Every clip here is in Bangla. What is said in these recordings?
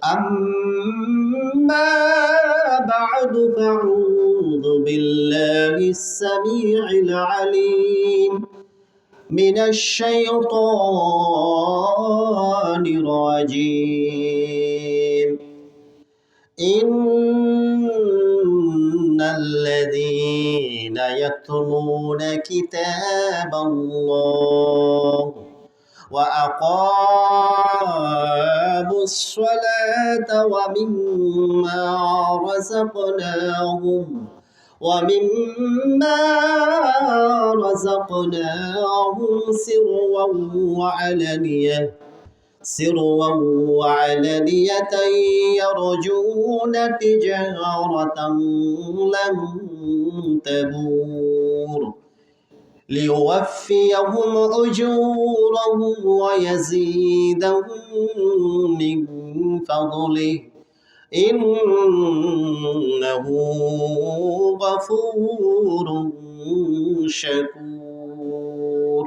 أما بعد فأعوذ بالله السميع العليم من الشيطان الرجيم إن الذين يتلون كتاب الله وأقاموا الصلاة ومما رزقناهم سرا وعلانية يرجون تجارة لن تبور ليوفيهم أجورهم ويزيدهم من فضله إنه غفور شكور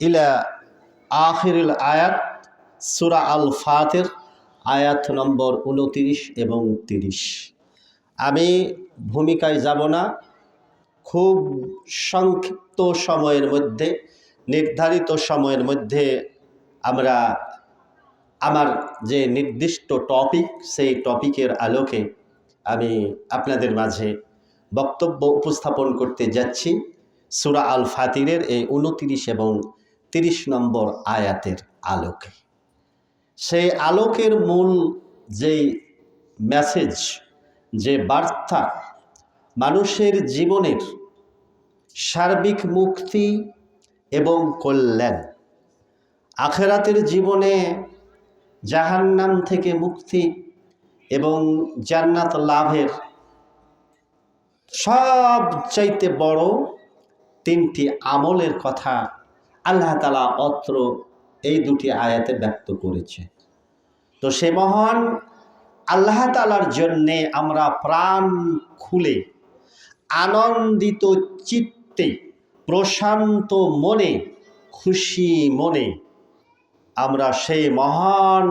إلى آخر الآيات সূরা আল ফাতির আয়াত নম্বর 29 এবং 30। আমি ভূমিকায় যাব না, খুব সংক্ষিপ্ত সময়ের মধ্যে, নির্ধারিত সময়ের মধ্যে আমরা আমার যে নির্দিষ্ট টপিক, সেই টপিকের আলোকে আমি আপনাদের মাঝে বক্তব্য উপস্থাপন করতে যাচ্ছি সূরা আল ফাতিরের এই 29 এবং 30 নম্বর আয়াতের আলোকে। সেই আলোকের মূল যেই মেসেজ, যে বার্তা, মানুষের জীবনের সার্বিক মুক্তি এবং কল্যাণ, আখিরাতের জীবনে জাহান্নাম থেকে মুক্তি এবং জান্নাত লাভের সবচাইতে বড় 3টি আমলের কথা আল্লাহ তাআলা অত্র এই 2টি আয়াতে ব্যক্ত করেছে। তো সে মহান আল্লাহ তাআলার জন্যে আমরা প্রাণ খুলে আনন্দিত চিত্তে, প্রশান্ত মনে, খুশি মনে আমরা সেই মহান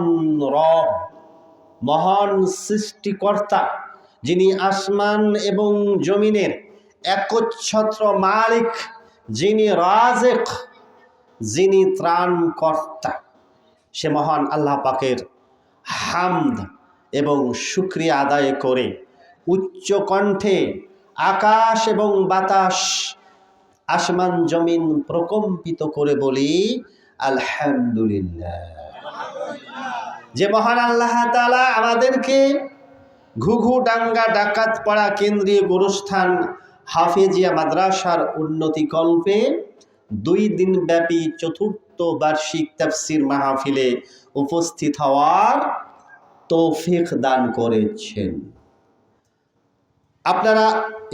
রব, মহান সৃষ্টিকর্তা, যিনি আসমান এবং জমিনের একচ্ছত্র মালিক, যিনি রাযিক, যিনি ত্রাণকর্তা, সে মহান আল্লাহ পাকের হামদ এবং শুকরিয়া আদায় করে উচ্চ কণ্ঠে আকাশ এবং বাতাস, আসমান জমিন প্রকম্পিত করে বলি আলহামদুলিল্লাহ। যে মহান আল্লাহ তাআলা আমাদেরকে ঘুঘুডাঙ্গা ডাকাতপাড়া কেন্দ্রীয় গুরুস্থান হাফেজিয়া মাদ্রাসার উন্নতি কল্পে 2 দিন ব্যাপী 4th বার্ষিক তাফসীর মাহফিলে উপস্থিত হওয়ার তৌফিক দান করেছেন। আপনারা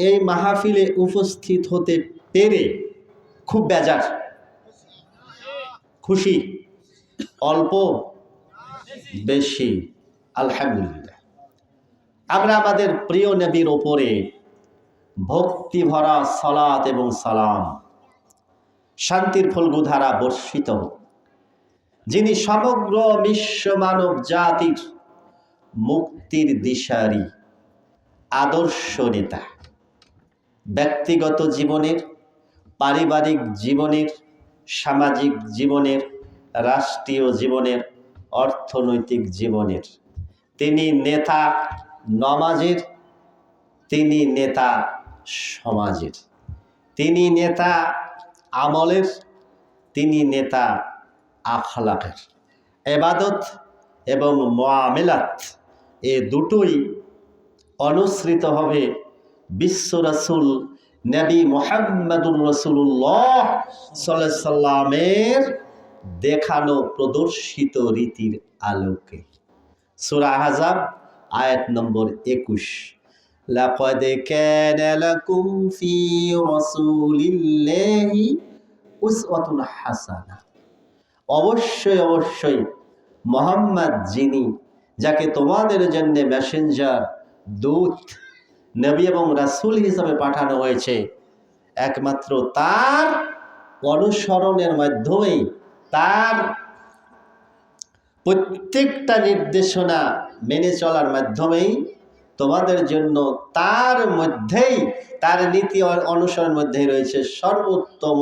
এই মাহফিলে উপস্থিত হতে পেরে খুব বেজার, খুশি, অল্প বেশি? আলহামদুলিল্লাহ। আমরা আমাদের প্রিয় নবীর ওপরে ভক্তি ভরা সালাত এবং সালাম, শান্তির ফলগুধারা বর্ষিত হোক, যিনি সমগ্র বিশ্ব মানব জাতির মুক্তির দিশারি, আদর্শ নেতা, ব্যক্তিগত জীবনের, পারিবারিক জীবনের, সামাজিক জীবনের, রাষ্ট্রীয় জীবনের, অর্থনৈতিক জীবনের। তিনি নেতা নমাজের, তিনি নেতা সমাজের, তিনি নেতা আমলের, তিনি নেতা আখলাকের। ইবাদত এবং মুআমালাত এ দুটোই অনুসৃত হবে বিশ্ব রাসূল নবী মুহাম্মদুর রাসূলুল্লাহ সাল্লাল্লাহু আলাইহি সাল্লামের দেখানো প্রদর্শিত রীতির আলোকে। সূরা আহজাব আয়াত নম্বর 21। লাকাদ কানা লাকুম ফি রাসূলিল্লাহি উসওয়াতুন হাসানা। অবশ্যই অবশ্যই মুহাম্মদ, যিনি, যাকে তোমাদের জন্য মেসেঞ্জার, দূত, নবী এবং রাসূল হিসাবে পাঠানো হয়েছে, একমাত্র তার অনুসরণের মাধ্যমেই, তার প্রত্যেকটা নির্দেশনা মেনে চলার মাধ্যমেই তোমাদের জন্য তার মধ্যেই, তার নীতি অনুসরণ মধ্যেই রয়েছে সর্বোত্তম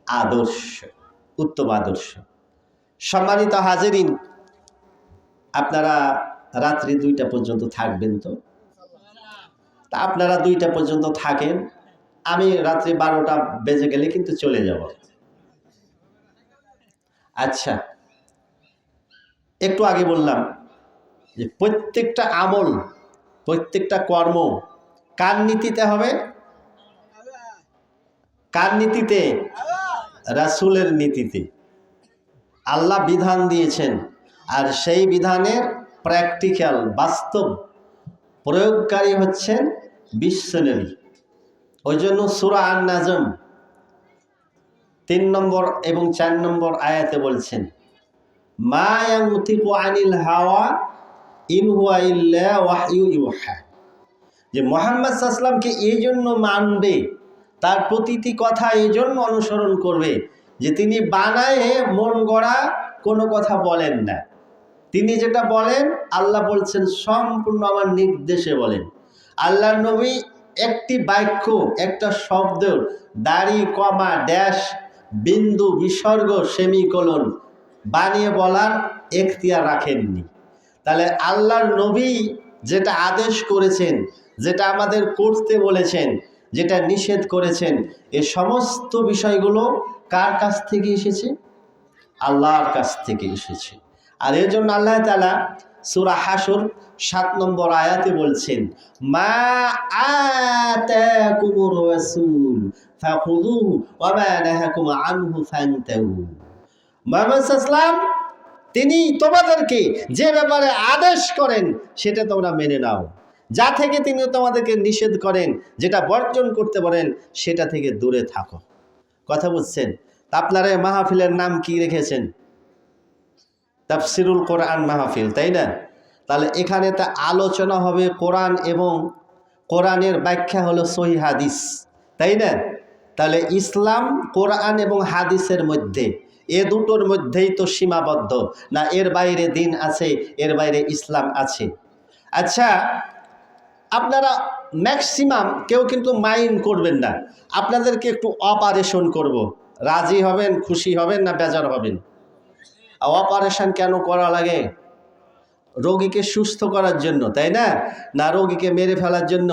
আদর্শ, উত্তম আদর্শ। সম্মানিত হাজিরিন, আপনারা রাত্রি 2টা পর্যন্ত থাকবেন তো? তা আপনারা 2টা পর্যন্ত থাকেন, আমি রাত্রি 12টা বেজে গেলে কিন্তু চলে যাব। আচ্ছা, একটু আগে বললাম যে প্রত্যেকটা আমল, প্রত্যেকটা কর্ম কার নীতিতে হবে? কার নীতিতে? রাসূলের নীতিতে। আল্লাহ বিধান দিয়েছেন, আর সেই বিধানের প্র্যাকটিক্যাল, বাস্তব প্রয়োগকারী হচ্ছেন বিশ্বনবী। ওই জন্য সূরা আন-নাজম 3 নম্বর এবং 4 নম্বর আয়াতে বলছেন, মা ইয়ানতিকু আনিল হাওয়া ইন হুয়া ইল্লা ওয়াহয়ু ইউহা, যে মুহাম্মদ সাল্লাল্লাহু আলাইহি ওয়াসাল্লামকে এই জন্য মানবে, তার প্রতিটি কথা এই জন্য অনুসরণ করবে যে তিনি বানায়ে মন গড়া কোনো কথা বলেন না। তিনি যেটা বলেন, আল্লাহ বলছেন সম্পূর্ণ আমার নির্দেশে বলেন। আল্লাহর নবী একটি বাক্য, একটা শব্দ, দাড়ি, কমা, ড্যাশ, বিন্দু, বিসর্গ, সেমিকোলন বানিয়ে বলার এখতিয়ার রাখেননি। তাহলে আল্লাহর নবী যেটা আদেশ করেছেন, যেটা আমাদের করতে বলেছেন, যেটা নিষেধ করেছেন, এ সমস্ত বিষয়গুলো কার কাছ থেকে এসেছে? আল্লাহর কাছ থেকে এসেছে। আর এর জন্য আল্লাহ তাআলা সূরা হাশর 7 নম্বর আয়াতে বলছেন, মা আতাকুমুর রাসূল ফাখুযুহু ওয়া মা নাহাকুম আনহু ফান্তাহু। মুহাম্মদ সাল্লাল্লাহু তিনি তোমাদেরকে যে ব্যাপারে আদেশ করেন সেটা তোমরা মেনে নাও, যা থেকে তিনি তোমাদেরকে নিষেধ করেন, যেটা বর্জন করতে বলেন, সেটা থেকে দূরে থাকো। কথা বুঝছেন? তা আপনারা মাহফিলের নাম কি রেখেছেন? তাফসিরুল কোরআন মাহফিল, তাই না? তাহলে এখানে তা আলোচনা হবে কোরআন, এবং কোরআনের ব্যাখ্যা হলো সহিহ হাদিস, তাই না? তাহলে ইসলাম কোরআন এবং হাদিসের মধ্যে, এ দুটোর মধ্যেই তো সীমাবদ্ধ না, এর বাইরে দিন আছে, এর বাইরে ইসলাম আছে। আচ্ছা, আপনারা ম্যাক্সিমাম কেউ কিন্তু মাইন্ড করবেন না, আপনাদেরকে একটু অপারেশন করব, রাজি হবেন, খুশি হবেন না বেজার হবেন? অপারেশন কেন করা লাগে? রোগীকে সুস্থ করার জন্য, তাই না? না রোগীকে মেরে ফেলার জন্য?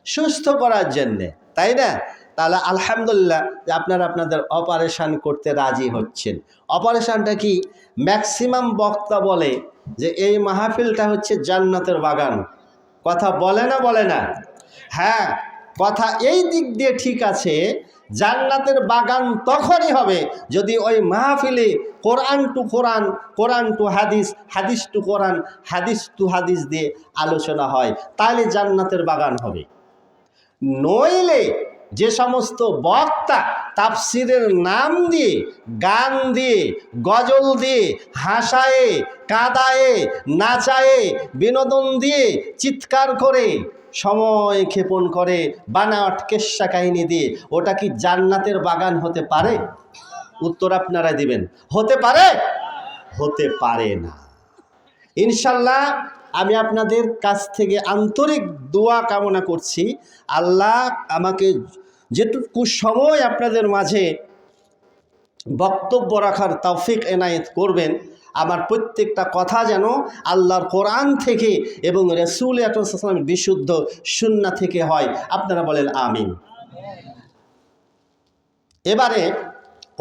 সুস্থ করার জন্যে, তাই না? তাহলে আলহামদুলিল্লাহ যে আপনারা আপনাদের অপারেশন করতে রাজি হচ্ছেন। অপারেশনটা কি? ম্যাক্সিমাম বক্তা বলে যে এই মাহফিলটা হচ্ছে জান্নাতের বাগান। কথা বলে না? বলে না? হ্যাঁ, কথা এই দিক দিয়ে ঠিক আছে। জান্নাতের বাগান তখনই হবে যদি ওই মাহফিলে কোরআন টু কোরআন, কোরআন টু হাদিস, হাদিস টু কোরআন, হাদিস টু হাদিস দিয়ে আলোচনা হয়, তাহলে জান্নাতের বাগান হবে। নইলে যে সমস্ত বক্তা তাফসিরের নাম দিয়ে, গান দিয়ে, গজল দিয়ে, হাসায়ে, কাদায়ে, নাচায়ে, বিনোদন দিয়ে, চিৎকার করে, সময় ক্ষেপণ করে, বানাট কেচ্ছা কাহিনী দিয়ে, ওটা কি জান্নাতের বাগান হতে পারে? উত্তর আপনারা দিবেন। হতে পারে? হতে পারে না। ইনশাল্লাহ আমি আপনাদের কাছ থেকে আন্তরিক দোয়া কামনা করছি, আল্লাহ আমাকে যেটুকু সময় আপনাদের মাঝে বক্তব্য রাখার তৌফিক এনায়েত করবেন, আমার প্রত্যেকটা কথা যেন আল্লাহর কোরআন থেকে এবং রাসূল আকরাম সাল্লাল্লাহু আলাইহি ওয়াসাল্লামের বিশুদ্ধ সুন্নাহ থেকে হয়। আপনারা বলেন আমিন। এবারে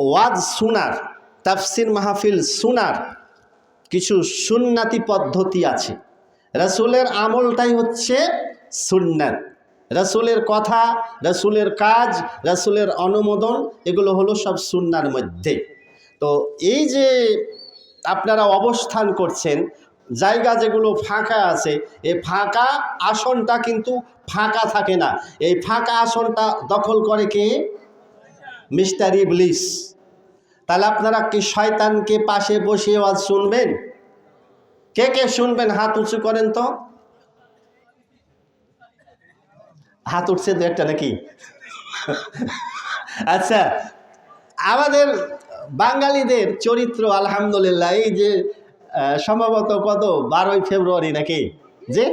ওয়াজ শোনার, তাফসির মাহফিল শোনার কিছু সুন্নাতি পদ্ধতি আছে। রাসূলের আমলটাই হচ্ছে সুন্নাত। রাসূলের কথা, রাসূলের কাজ, রাসূলের অনুমোদন, এগুলো হলো সব সুন্নার মধ্যে। তো এই যে আপনারা অবস্থান করছেন, জায়গা যেগুলো ফাঁকা আছে, এই ফাঁকা আসনটা কিন্তু ফাঁকা থাকে না। এই ফাঁকা আসনটা দখল করে কে? মিস্টার ইবলিস। তাহলে আপনারা কি শয়তানকে পাশে বসিয়ে ওয়াজ শুনবেন? কে কে শুনবেন হাত উঁচু করেন তো। হাত উঠছে দু একটা নাকি? আচ্ছা, আমাদের বাঙালিদের চরিত্র আলহামদুলিল্লাহ, এই যে সম্ভবত কত 12ই ফেব্রুয়ারি নাকি, যে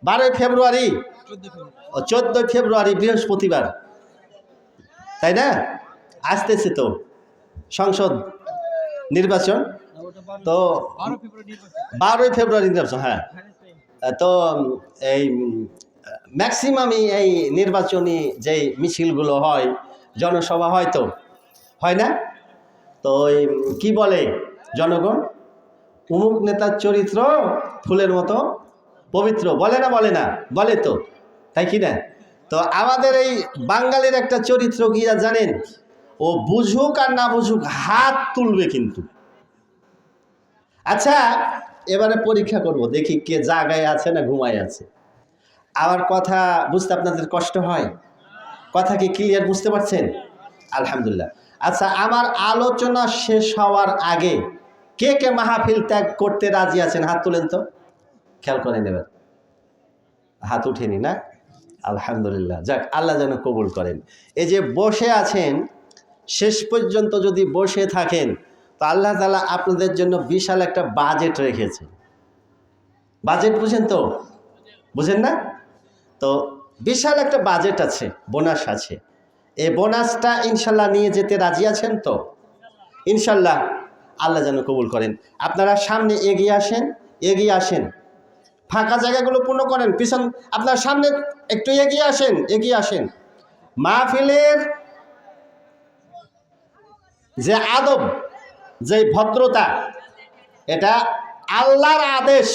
12ই ফেব্রুয়ারি, 14 ফেব্রুয়ারি বৃহস্পতিবার, তাই না? আসতেছে তো সংসদ নির্বাচন, তো 12ই ফেব্রুয়ারি নির্বাচন, হ্যাঁ। তো এই ম্যাক্সিমামই এই নির্বাচনী যেই মিছিলগুলো হয়, জনসভা হয়, তো হয় না? তো এই কি বলে জনগণ, অমুক নেতার চরিত্র ফুলের মতো পবিত্র, বলে না? বলে না? বলে তো, তাই কি না? তো আমাদের এই বাঙালির একটা চরিত্র কি জানেন? ও বুঝুক আর না বুঝুক হাত তুলবে কিন্তু। আচ্ছা, এবারে পরীক্ষা করব, দেখি কে জাগায় আছে না ঘুমায় আছে। আমার কথা বুঝতে আপনাদের কষ্ট হয়? কথা কি ক্লিয়ার বুঝতে পারছেন? আলহামদুলিল্লাহ। আচ্ছা, আমার আলোচনা শেষ হওয়ার আগে কে কে মাহফিল ত্যাগ করতে রাজি আছেন? হাত তুলেন তো, খেয়াল করে নেবেন। হাত উঠেনি না? আলহামদুলিল্লাহ, যাক, আল্লাহ যেন কবুল করেন। এই যে বসে আছেন, শেষ পর্যন্ত যদি বসে থাকেন তো আল্লাহ তাআলা আপনাদের জন্য বিশাল একটা বাজেট রেখেছে। বাজেট বুঝেন তো? বুঝেন না? তো বিশাল একটা বাজেট আছে, বোনাস আছে। এই বোনাসটা ইনশাল্লাহ নিয়ে যেতে রাজি আছেন তো? ইনশাল্লাহ, আল্লাহ যেন কবুল করেন। আপনারা সামনে এগিয়ে আসেন, এগিয়ে আসেন, ফাঁকা জায়গাগুলো পূর্ণ করেন। পিছন আপনার সামনে একটু এগিয়ে আসেন, এগিয়ে আসেন। মাহফিলের যে আদব, যে ভদ্রতা, এটা আল্লাহর আদেশ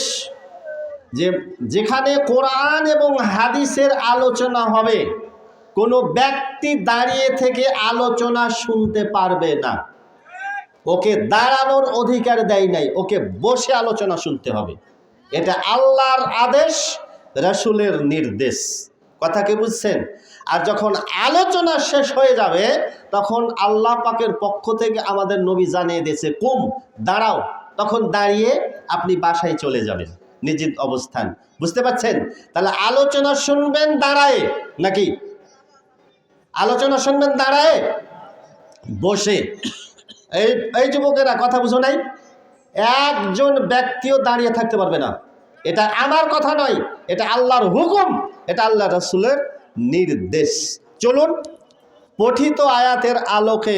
যে যেখানে কোরআন এবং হাদিসের আলোচনা হবে কোনো ব্যক্তি দাঁড়িয়ে থেকে আলোচনা শুনতে পারবে না। ওকে দাঁড়ানোর অধিকার দেয় নাই, ওকে বসে আলোচনা শুনতে হবে। এটা আল্লাহর আদেশ, রাসূলের নির্দেশ। কথা কি বুঝছেন? আর যখন আলোচনা শেষ হয়ে যাবে তখন আল্লাহ পাকের পক্ষ থেকে আমাদের নবী জানিয়ে দিয়েছে, কুম, দাঁড়াও। তখন দাঁড়িয়ে আপনি বাসায় চলে যাবেন, নিজের অবস্থান। বুঝতে পারছেন? তাহলে আলোচনা শুনবেন দাঁড়ায় নাকি? আলোচনা শুনবেন দাঁড়ায়, বসে? এই যুবকেরা কথা বুঝো নাই? একজন ব্যক্তিও দাঁড়িয়ে থাকতে পারবে না। এটা আমার কথা নয়, এটা আল্লাহর হুকুম, এটা আল্লাহ রাসূলের নির্দেশ। চলুন পঠিত আয়াতের আলোকে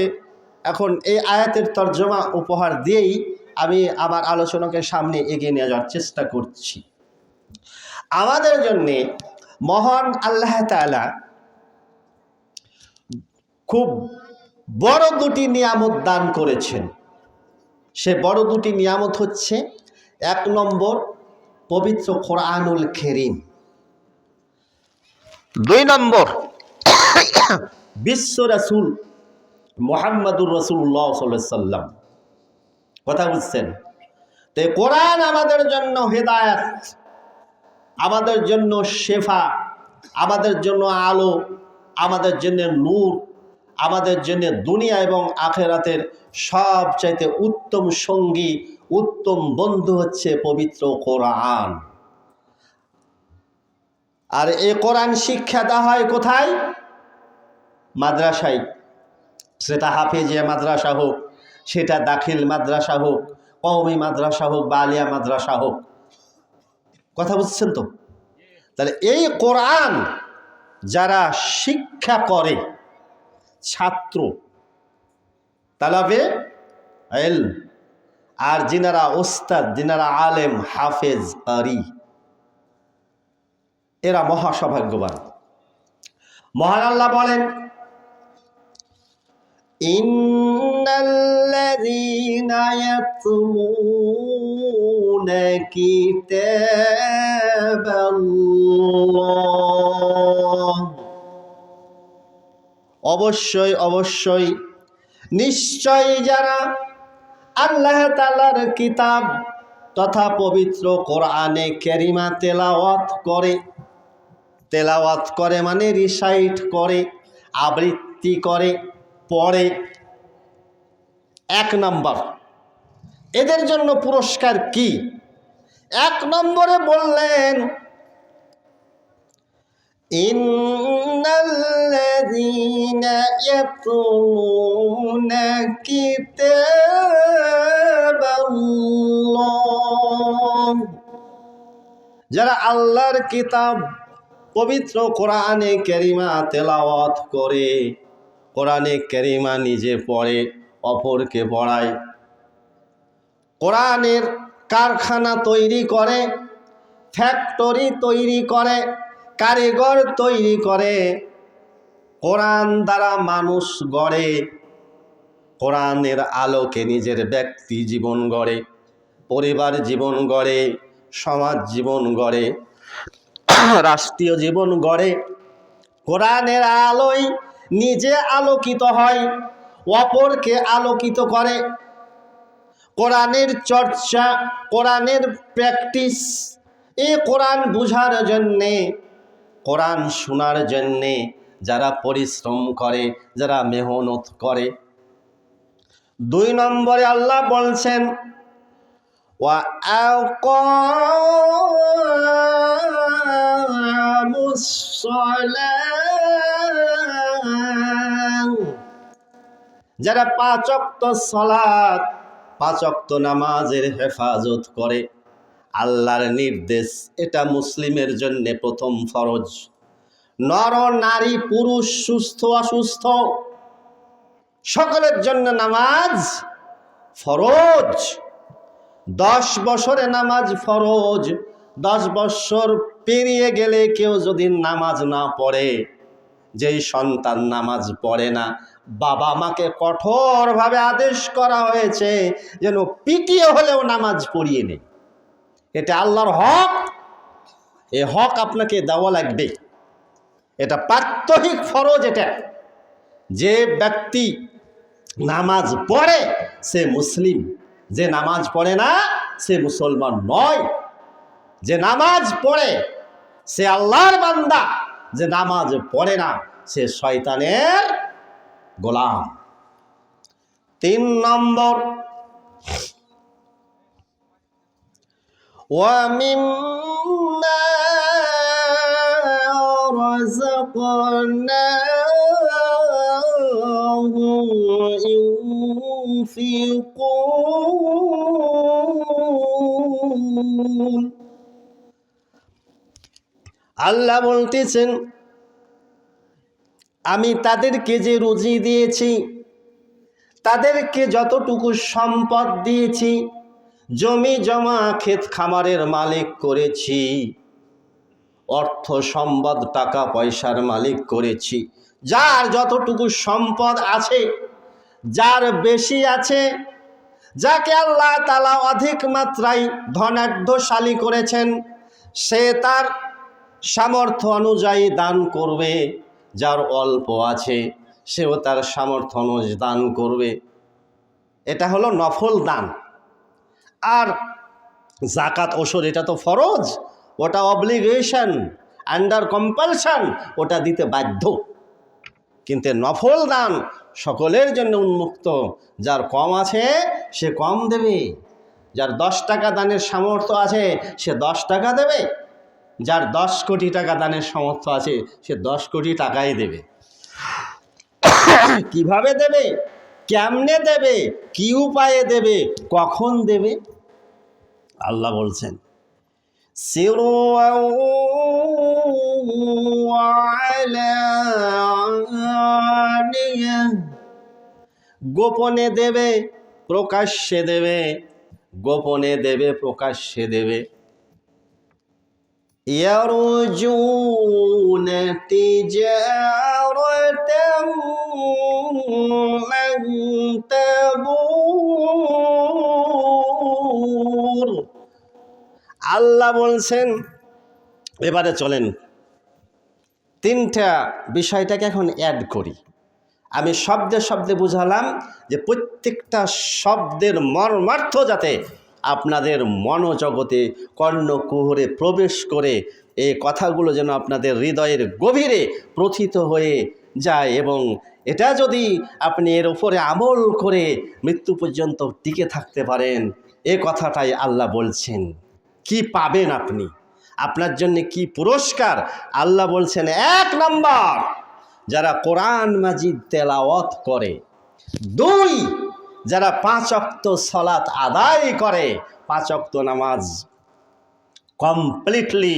এখন এই আয়াতের তর্জমা উপহার দিয়েই আমি আমার আলোচনাকে সামনে এগিয়ে নিয়ে যাওয়ার চেষ্টা করছি। আমাদের জন্যে মহান আল্লাহ তাআলা খুব বড় দুটি নিয়ামত দান করেছেন। সে বড় দুটি নিয়ামত হচ্ছে, 1 নম্বর পবিত্র কোরআনুল কারীম, 2 নম্বর বিশ্ব রাসূল মুহাম্মাদুর রাসূলুল্লাহ সাল্লাল্লাহু আলাইহি সাল্লাম। কথা বুঝছেন? তো কোরআন আমাদের জন্য হেদায়েত, আমাদের জন্য শেফা, আমাদের জন্য আলো, আমাদের জন্য নূর, আমাদের জন্য দুনিয়া এবং আখিরাতের সবচাইতে উত্তম সঙ্গী, উত্তম বন্ধু হচ্ছে পবিত্র কোরআন। আর এই কোরআন শিক্ষা দেওয়া হয় কোথায়? মাদ্রাসায়। সেটা হাফেজিয়া মাদ্রাসা হোক, সেটা দাখিল মাদ্রাসা হোক, কওমি মাদ্রাসা হোক বা আলিয়া মাদ্রাসা হোক। কথা বুঝছেন তো? তাহলে এই কোরআন যারা শিক্ষা করে, ছাত্র, তালাবে ইলম, আর যিনারা ওস্তাদ, যিনারা আলেম, হাফেজ, কারি, এরা মহাসৌভাগ্যবান। মহান আল্লাহ বলেন, ইন্নাল্লাযীনা ইয়াতলুনা কিতাবাল্লাহ, অবশ্যই অবশ্যই নিশ্চয়ই যারা আল্লাহ তাআলার কিতাব তথা পবিত্র কোরআনে কারিমা তেলাওয়াত করে, তেলাওয়াত করে মানে রিসাইট করে, আবৃত্তি করে, পড়ে। 1 নম্বর এদের জন্য পুরস্কার কি? 1 নম্বরে বললেন, ইন্নাল্লাযীনা ইয়াতলুনা কিতাবাল্লাহ, যারা আল্লাহর কিতাব পবিত্র কোরআনে কারিমা তেলাওয়াত করে, কোরআনে কারিমা নিজে পড়ে, অপরকে পড়ায়, কোরআনের কারখানা তৈরি করে, ফ্যাক্টরি তৈরি করে, কারিগর তৈরি করে, কোরআন দ্বারা মানুষ গড়ে, কোরআনের আলোকে নিজের ব্যক্তি জীবন গড়ে, পরিবার জীবন গড়ে, সমাজ জীবন গড়ে, রাষ্ট্রীয় জীবন গড়ে। কোরআনের আলোয় নিজে আলোকিত হয়, অপরকে আলোকিত করে। কোরআনের চর্চা, কোরআনের প্র্যাকটিস, এই কোরআন বুঝার জন্যে, কোরআন শোনার জন্যে যারা পরিশ্রম করে, যারা মেহনত করে। 2 নম্বরে আল্লাহ বলছেন ওয়া আকামুস সালাত, যারা 5 ওয়াক্ত সালাত, 5 ওয়াক্ত নামাজের হেফাজত করে। আল্লাহর নির্দেশ, এটা মুসলিমের জন্য প্রথম ফরজ। নর নারী পুরুষ সুস্থ অসুস্থ সকলের জন্য নামাজ ফরজ। 10 বছরে নামাজ ফরজ। 10 বছর পেরিয়ে গেলে কেউ যদি নামাজ না পড়ে, যেই সন্তান নামাজ পড়ে না, বাবা মাকে কঠোরভাবে আদেশ করা হয়েছে যেন পিটিয়ে হলেও নামাজ পড়িয়ে নেই। এটা আল্লাহর হক, এ হক আপনাকে দেওয়া লাগবে। এটা প্রাত্যহিক ফরজ। এটা যে ব্যক্তি নামাজ পড়ে সে মুসলিম, যে নামাজ পড়ে না সে মুসলমান নয়। যে নামাজ পড়ে সে আল্লাহর বান্দা, যে নামাজ পড়ে না সে শয়তানের গোলাম। 3 নম্বর وَمِمَّا رَزَقْنَاهُمْ يُنْفِقُونَ। আল্লাহ বলতেছেন, আমি তাদেরকে যে রুজি দিয়েছি, তাদেরকে যতটুকু সম্পদ দিয়েছি, জমি জমা ক্ষেত খামারের মালিক করেছি, অর্থ সম্পদ টাকা পয়সার মালিক করেছি। যার যতটুকু সম্পদ আছে, যার বেশি আছে, যাকে আল্লাহ তাআলা অধিক মাত্রায় ধনাঢ্যশালী করেছেন, সে তার সামর্থ্য অনুযায়ী দান করবে। যার অল্প আছে সেও তার সামর্থ্য অনুযায়ী দান করবে। এটা হলো নফল দান। আর জাকাত ওসর এটা তো ফরজ, ওটা অব্লিগেশন, আন্ডার কম্পালশন, ওটা দিতে বাধ্য। কিন্তু নফল দান সকলের জন্য উন্মুক্ত। যার কম আছে সে কম দেবে, যার 10 টাকা দানের সামর্থ্য আছে সে 10 টাকা দেবে, যার 10 কোটি টাকা দানের সামর্থ্য আছে সে 10 কোটি টাকাই দেবে। কিভাবে দেবে, কেমনে দেবে, কি উপায়ে দেবে, কখন দেবে, আল্লাহ বলছেন সিররাও ওয়া আলানিয়া, গোপনে দেবে প্রকাশ্যে দেবে, গোপনে দেবে প্রকাশ্যে দেবে। ইয়ারজুনা তিজারাতান লান তাবুর। আল্লাহ বলছেন, এবারে চলেন 3টা বিষয়টাকে এখন অ্যাড করি। আমি শব্দে শব্দে বুঝালাম যে প্রত্যেকটা শব্দের মর্মার্থ যাতে আপনাদের মনোজগতে কর্ণকুহরে প্রবেশ করে, এই কথাগুলো যেন আপনাদের হৃদয়ের গভীরে প্রথিত হয়ে যায়, এবং এটা যদি আপনি এর উপরে আমল করে মৃত্যু পর্যন্ত টিকে থাকতে পারেন, এ কথাটাই আল্লাহ বলছেন। কি পাবেন আপনি? আপনার জন্য কি পুরস্কার? আল্লাহ বলছেন, 1 নম্বর যারা কোরআন মাজিদ তেলাওয়াত করে, 2 যারা 5 ওয়াক্ত সালাত আদায় করে, 5 ওয়াক্ত নামাজ কমপ্লিটলি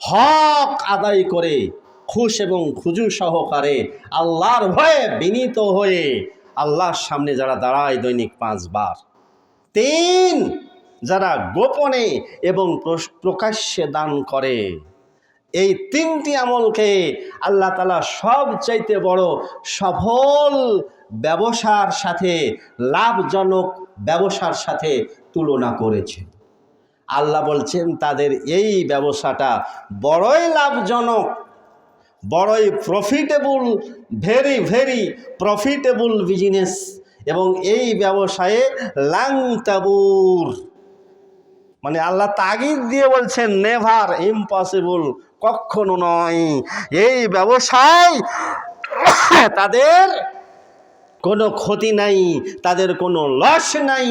হক আদায় করে খুশ এবং খুজু সহকারে আল্লাহর ভয়ে বিনীত হয়ে আল্লাহর সামনে যারা দাঁড়ায় দৈনিক 5 বার। 3 যারা গোপনে এবং প্রকাশ্যে দান করে। এই 3টি আমলকে আল্লাহ তাআলা সবচাইতে বড় সফল ব্যবসার সাথে, লাভজনক ব্যবসার সাথে তুলনা করেছেন। আল্লাহ বলছেন তাদের এই ব্যবসাটা বড়ই লাভজনক, বড়ই profitable, very very profitable business, এবং এই ব্যবসায়ে লাং তাবুর, মানে আল্লাহ তাগিদ দিয়ে বলছেন নেভার, ইম্পসিবল, কখনো নয়। এই ব্যবসায় তাদের কোনো ক্ষতি নাই, তাদের কোনো লস নাই।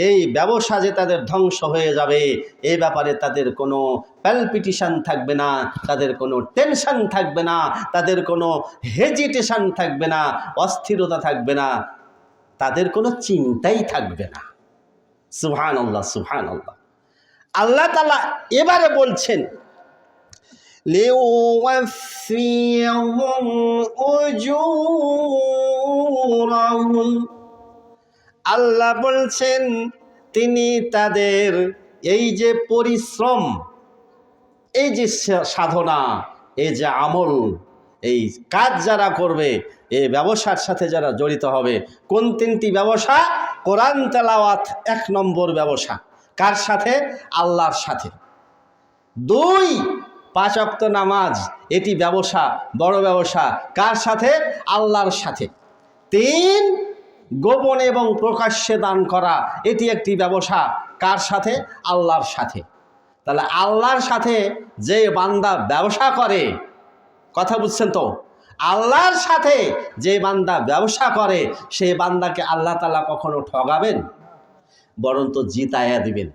এই ব্যবসা যে তাদের ধ্বংস হয়ে যাবে এই ব্যাপারে তাদের কোনো প্যালপিটেশন থাকবে না, তাদের কোনো টেনশন থাকবে না, তাদের কোনো হেজিটেশন থাকবে না, অস্থিরতা থাকবে না, তাদের কোনো চিন্তাই থাকবে না। সুবহানাল্লাহ, সুবহানাল্লাহ। আল্লাহ তাআলা এবারে বলছেন লিউওয়াফিয়াহুম উজুরাহুম, আল্লাহ বলছেন তিনি তাদের এই যে পরিশ্রম, এই যে সাধনা, এই যে আমল, এই কাজ যারা করবে, এই ব্যবসার সাথে যারা জড়িত হবে, কোন 3টি ব্যবসা? কোরআন তেলাওয়াত 1 নম্বর ব্যবসা। কার সাথে? আল্লাহর সাথে। 2 5 ওয়াক্ত নামাজ, এটি ব্যবসা, বড় ব্যবসা। কার সাথে? আল্লাহর সাথে। 3 গোপন এবং প্রকাশ্যে দান করা, এটি একটি ব্যবসা। কার সাথে? আল্লাহর সাথে। তাহলে আল্লাহর সাথে যে বান্দা ব্যবসা করে, কথা বুঝছেন তো? আল্লাহর সাথে যে বান্দা ব্যবসা করে সেই বান্দাকে আল্লাহ তাআলা কখনো ঠগাবেন? বরঞ্চ জিতায়া দিবেন।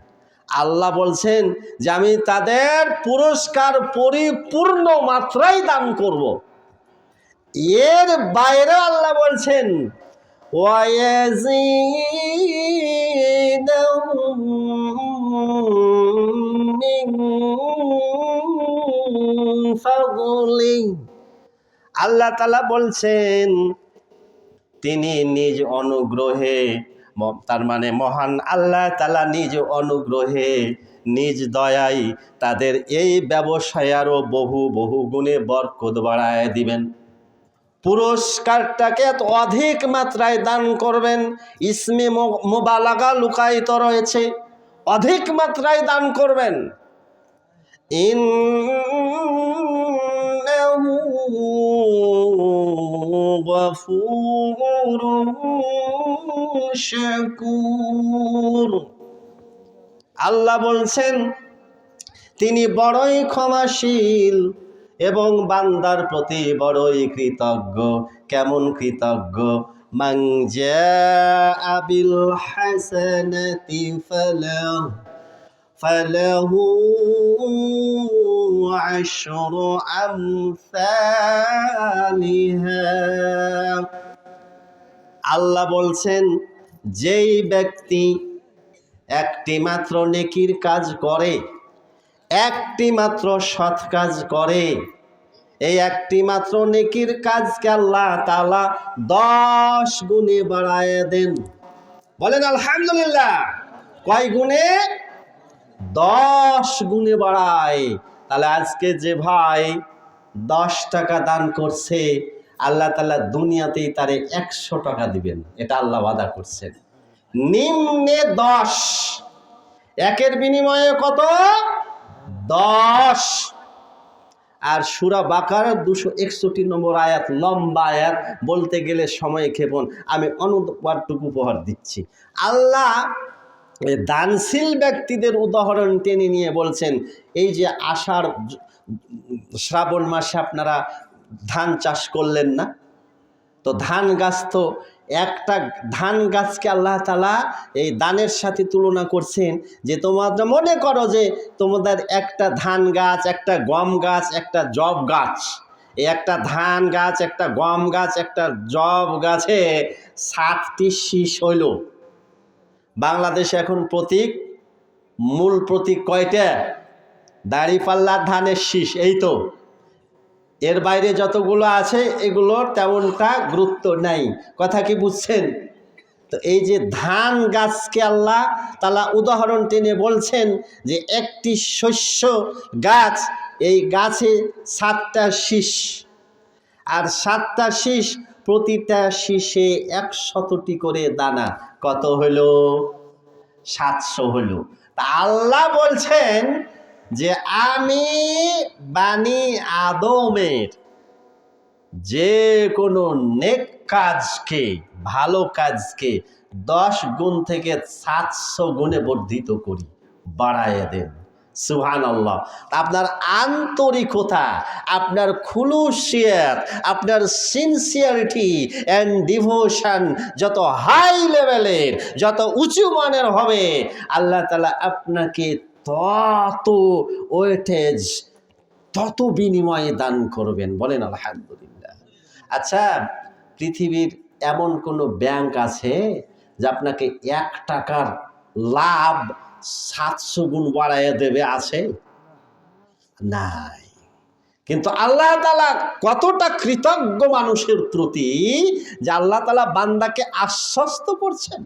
আল্লাহ বলছেন যে আমি তাদের পুরস্কার পরিপূর্ণ মাত্রায় দান করব। এর বাইরে আল্লাহ বলছেন ওয়ায়াজিদুহুম মিন ফাদলি, আল্লাহ তাআলা বলছেন তিনি নিজ অনুগ্রহে, তার মানে মহান আল্লাহ তাআলা নিজ অনুগ্রহে, নিজ দয়ায় তাদের এই ব্যবসায় আরও বহু বহু গুণে বরকত বাড়ায় দিবেন। পুরস্কারটাকে অধিক মাত্রায় দান করবেন। ইসমে মুবালাগা লুকায়িত রয়েছে, অধিক মাত্রায় দান করবেন। ইন্নাহু গফুরুন শাকুর, আল্লাহ বলছেন তিনি বড়ই ক্ষমাশীল এবং বান্দার প্রতি বড়ই কৃতজ্ঞ। কেমন কৃতজ্ঞ? মান জাআ বিল হাসানাতি ফালাহু আশরু আমসালিহা, আল্লাহ বলছেন যেই ব্যক্তি একটি মাত্র নেকির কাজ করে, একটি মাত্র সৎ কাজ করে, এই একটি মাত্র নেকির কাজকে আল্লাহ তাআলা 10 গুণে বাড়ায় দেন। বলেন আলহামদুলিল্লাহ। কয় গুণে? 10 গুণে বাড়ায়। তাহলে আজকে যে ভাই 10 টাকা দান করছে, আল্লাহ তাআলা দুনিয়াতেই তারে 100 টাকা দিবেন, এটা আল্লাহ ওয়াদা করছেন। নিম্নে 10, একের বিনিময়ে কত? 10। আর সূরা বাকারার 261 নম্বর আয়াত, লম্বা আয়াত, বলতে গেলে সময় ক্ষেপণ, আমি অনুবাদটুকু উপহার দিচ্ছি। আল্লাহ দানশীল ব্যক্তিদের উদাহরণ টেনে নিয়ে বলছেন, এই যে আষাঢ় শ্রাবণ মাসে আপনারা ধান চাষ করলেন না? তো ধান গাছ তো একটা ধান গাছকে আল্লাহ তাআলা এই দানের সাথে তুলনা করছেন যে তোমরা মনে করো যে তোমাদের একটা ধান গাছ, একটা গম গাছ, একটা জব গাছ, এই একটা ধান গাছ, একটা গম গাছ, একটা জব গাছে 7টি শীষ হইল। বাংলাদেশে এখন মূল প্রতীক কয়টা? দাঁড়িপাল্লার ধানের শীষ, এই তো। এর বাইরে যতগুলো আছে এগুলোর তেমনটা গুরুত্ব নাই। কথা কি বুঝছেন? তো এই যে ধান গাছকে আল্লাহ তাআলা উদাহরণ টেনে বলছেন যে একটি শস্য গাছ, এই গাছে 7টা শীষ, আর 7টা শীষ, প্রতিটা শীষে 100টি করে দানা। কত হইল? 700 হইল। তা আল্লাহ বলছেন যে আমি বানি আদমের যে কোনো নেক কাজকে, ভালো কাজকে 10 গুণ থেকে 700 গুণে বর্ধিত করি, বাড়ায় দেন। সুবহানাল্লাহ। আপনার আন্তরিকতা, আপনার খুলুসিয়াত, আপনার সিনসিয়ারিটি অ্যান্ড ডিভোশন যত হাই লেভেলের, যত উঁচু মানের হবে, আল্লাহ তাআলা আপনাকে তত ওয়েটেজ, তত বিনিময়ে দান করবেন। বলেন আলহামদুলিল্লাহ। আচ্ছা, পৃথিবীর এমন কোনো ব্যাংক আছে যে আপনাকে 1 টাকার লাভ 700 গুণ বাড়াইয়া দেবে? আছে? নাই। কিন্তু আল্লাহ তাআলা কতটা কৃতজ্ঞ মানুষের প্রতি যে আল্লাহ তাআলা বান্দাকে আশ্বস্ত করছেন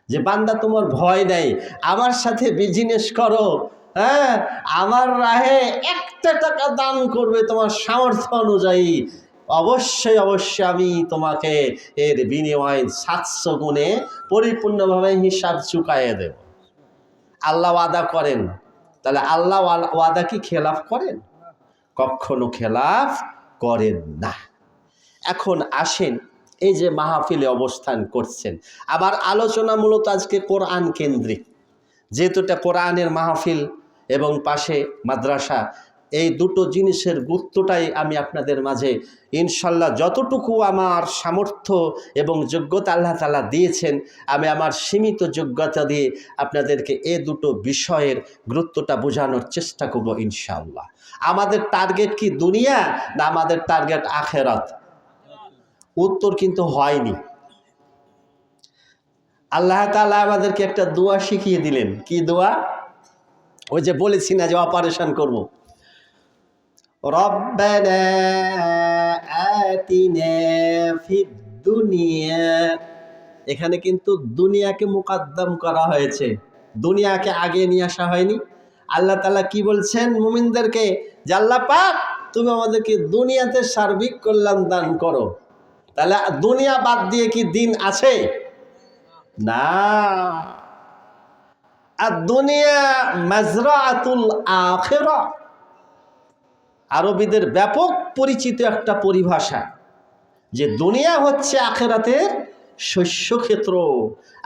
যে বান্দা তোমার ভয় নেই, আমার সাথে বিজনেস করো, হ্যাঁ, আমার রাহে 1 টাকা দান করবে তোমার সামর্থ্য অনুযায়ী, অবশ্যই অবশ্যই আমি তোমাকে এর বিনিময়ে 700 গুণে পরিপূর্ণভাবে হিসাব চুকাইয়ে দেব। আল্লাহ ওয়াদা করেন, তাহলে আল্লাহ ওয়াদা কি খেলাফ করেন? কখনো খেলাফ করেন না। এখন আসেন, এই যে মাহফিলে অবস্থান করছেন, আবার আলোচনা মূলত আজকে কোরআন কেন্দ্রিক, যেহেতু এটা কোরআনের মাহফিল এবং পাশে মাদ্রাসা, এই দুটো জিনিসের গুরুত্বটাই আমি আপনাদের মাঝে ইনশাল্লাহ যতটুকু আমার সামর্থ্য এবং যোগ্যতা আল্লাহ তাআলা দিয়েছেন, আমি আমার সীমিত যোগ্যতা দিয়ে আপনাদেরকে এই দুটো বিষয়ের গুরুত্বটা বোঝানোর চেষ্টা করব ইনশাআল্লাহ। আমাদের টার্গেট কি দুনিয়া, না আমাদের টার্গেট আখেরাত? উত্তর কিন্তু হয়নি। আল্লাহ তাআলা আমাদেরকে একটা দোয়া শিখিয়ে দিলেন। কি দোয়া? ওই যে বলেছি না যে অপারেশন করব, রব্বানা আতিনা ফিদ দুনিয়া, এখানে কিন্তু দুনিয়াকে মুকদ্দম করা হয়েছে, দুনিয়াকে আগে নিয়ে আসা হয়নি। আল্লাহ তাআলা কি বলছেন মুমিনদেরকে? যে আল্লাহ পাক তুমি আমাদেরকে দুনিয়াতে সার্বিক কল্যাণ দান করো। তাহলে দুনিয়া বাদ দিয়ে কি দিন আছে? না। আর দুনিয়া মাজরাআতুল আখিরা, আরবিদের ব্যাপক পরিচিত একটা পরিভাষা, যে দুনিয়া হচ্ছে আখিরাতের শস্যক্ষেত্র।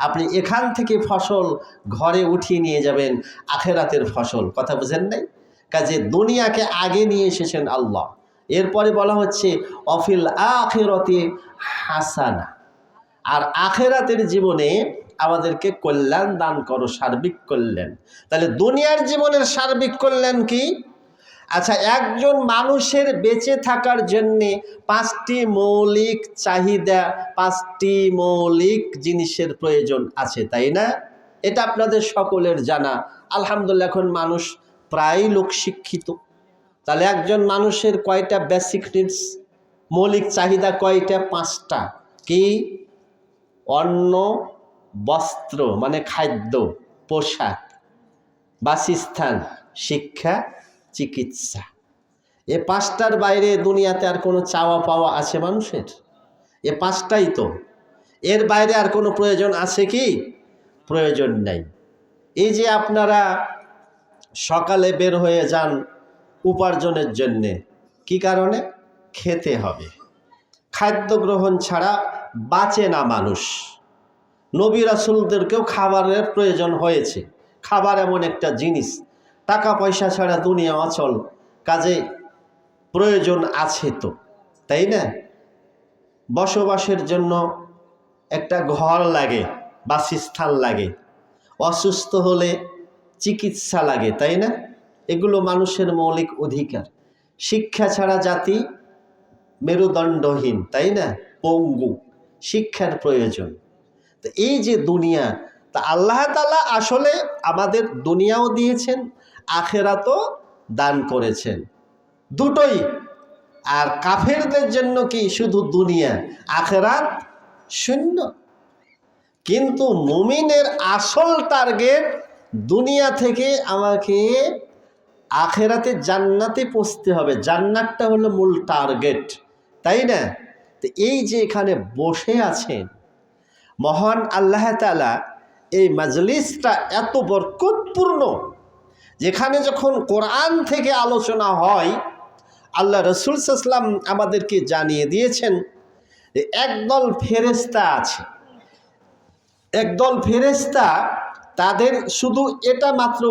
আপনি এখান থেকে ফসল ঘরে উঠিয়ে নিয়ে যাবেন আখিরাতের ফসল। কথা বুঝেন নাই? কাজে দুনিয়াকে আগে নিয়ে এসেছেন আল্লাহ। এরপরে বলা হচ্ছে অফিল আখিরাতি হাসানা, আর আখিরাতের জীবনে আমাদেরকে কল্যাণ দান করো, সার্বিক কল্যাণ। তাহলে দুনিয়ার জীবনের সার্বিক কল্যাণ কি? আচ্ছা, একজন মানুষের বেঁচে থাকার জন্যে 5টি মৌলিক চাহিদা, 5টি মৌলিক জিনিসের প্রয়োজন আছে, তাই না? এটা আপনাদের সকলের জানা। আলহামদুলিল্লাহ এখন মানুষ প্রায় লোক শিক্ষিত। তাহলে একজন মানুষের কয়টা বেসিক নিডস, মৌলিক চাহিদা কয়টা? 5টা। কি? অন্ন, বস্ত্র মানে খাদ্য, পোশাক, বাসস্থান, শিক্ষা, চিকিৎসা। এ 5টার বাইরে দুনিয়াতে আর কোনো চাওয়া পাওয়া আছে মানুষের? এ 5টাই তো। এর বাইরে আর কোনো প্রয়োজন আছে কি? প্রয়োজন নাই। এই যে আপনারা সকালে বের হয়ে যান উপার্জনের জন্যে, কি কারণে? খেতে হবে। খাদ্য গ্রহণ ছাড়া বাঁচে না মানুষ। নবী রাসূলদেরকেও খাবারের প্রয়োজন হয়েছে। খাবার এমন একটা জিনিস, টাকা পয়সা ছাড়া দুনিয়া অচল, কাজে প্রয়োজন আছে তো, তাই না? বসবাসের জন্য একটা ঘর লাগে, বাসস্থান লাগে, অসুস্থ হলে চিকিৎসা লাগে, তাই না? এগুলো মানুষের মৌলিক অধিকার। শিক্ষা ছাড়া জাতি মেরুদণ্ডহীন, তাই না? পঙ্গু, শিক্ষার প্রয়োজন। তো এই যে দুনিয়া, তা আল্লাহ তাআলা আসলে আমাদের দুনিয়াও দিয়েছেন, আখেরাতও দান করেছেন, দুটোই। আর কাফেরদের জন্য কি শুধু দুনিয়া, আখেরাত শূন্য। কিন্তু মুমিনের আসল টার্গেট দুনিয়া থেকে আমাকে আখেরাতে জান্নাতে পৌঁছতে হবে। জান্নাতটা হলো মূল টার্গেট, তাই না? তো এই যে এখানে বসে আছেন মহান আল্লাহ তাআলা, এই মাজলিসটা এত বরকতপূর্ণ, যেখানে যখন কোরআন থেকে আলোচনা হয়, আল্লাহ রাসূল সাল্লাল্লাহু আলাইহি ওয়াসাল্লাম আমাদেরকে জানিয়ে দিয়েছেন যে একদল ফেরেশতা আছে, একদল ফেরেশতা, তাদের শুধু এটা মাত্র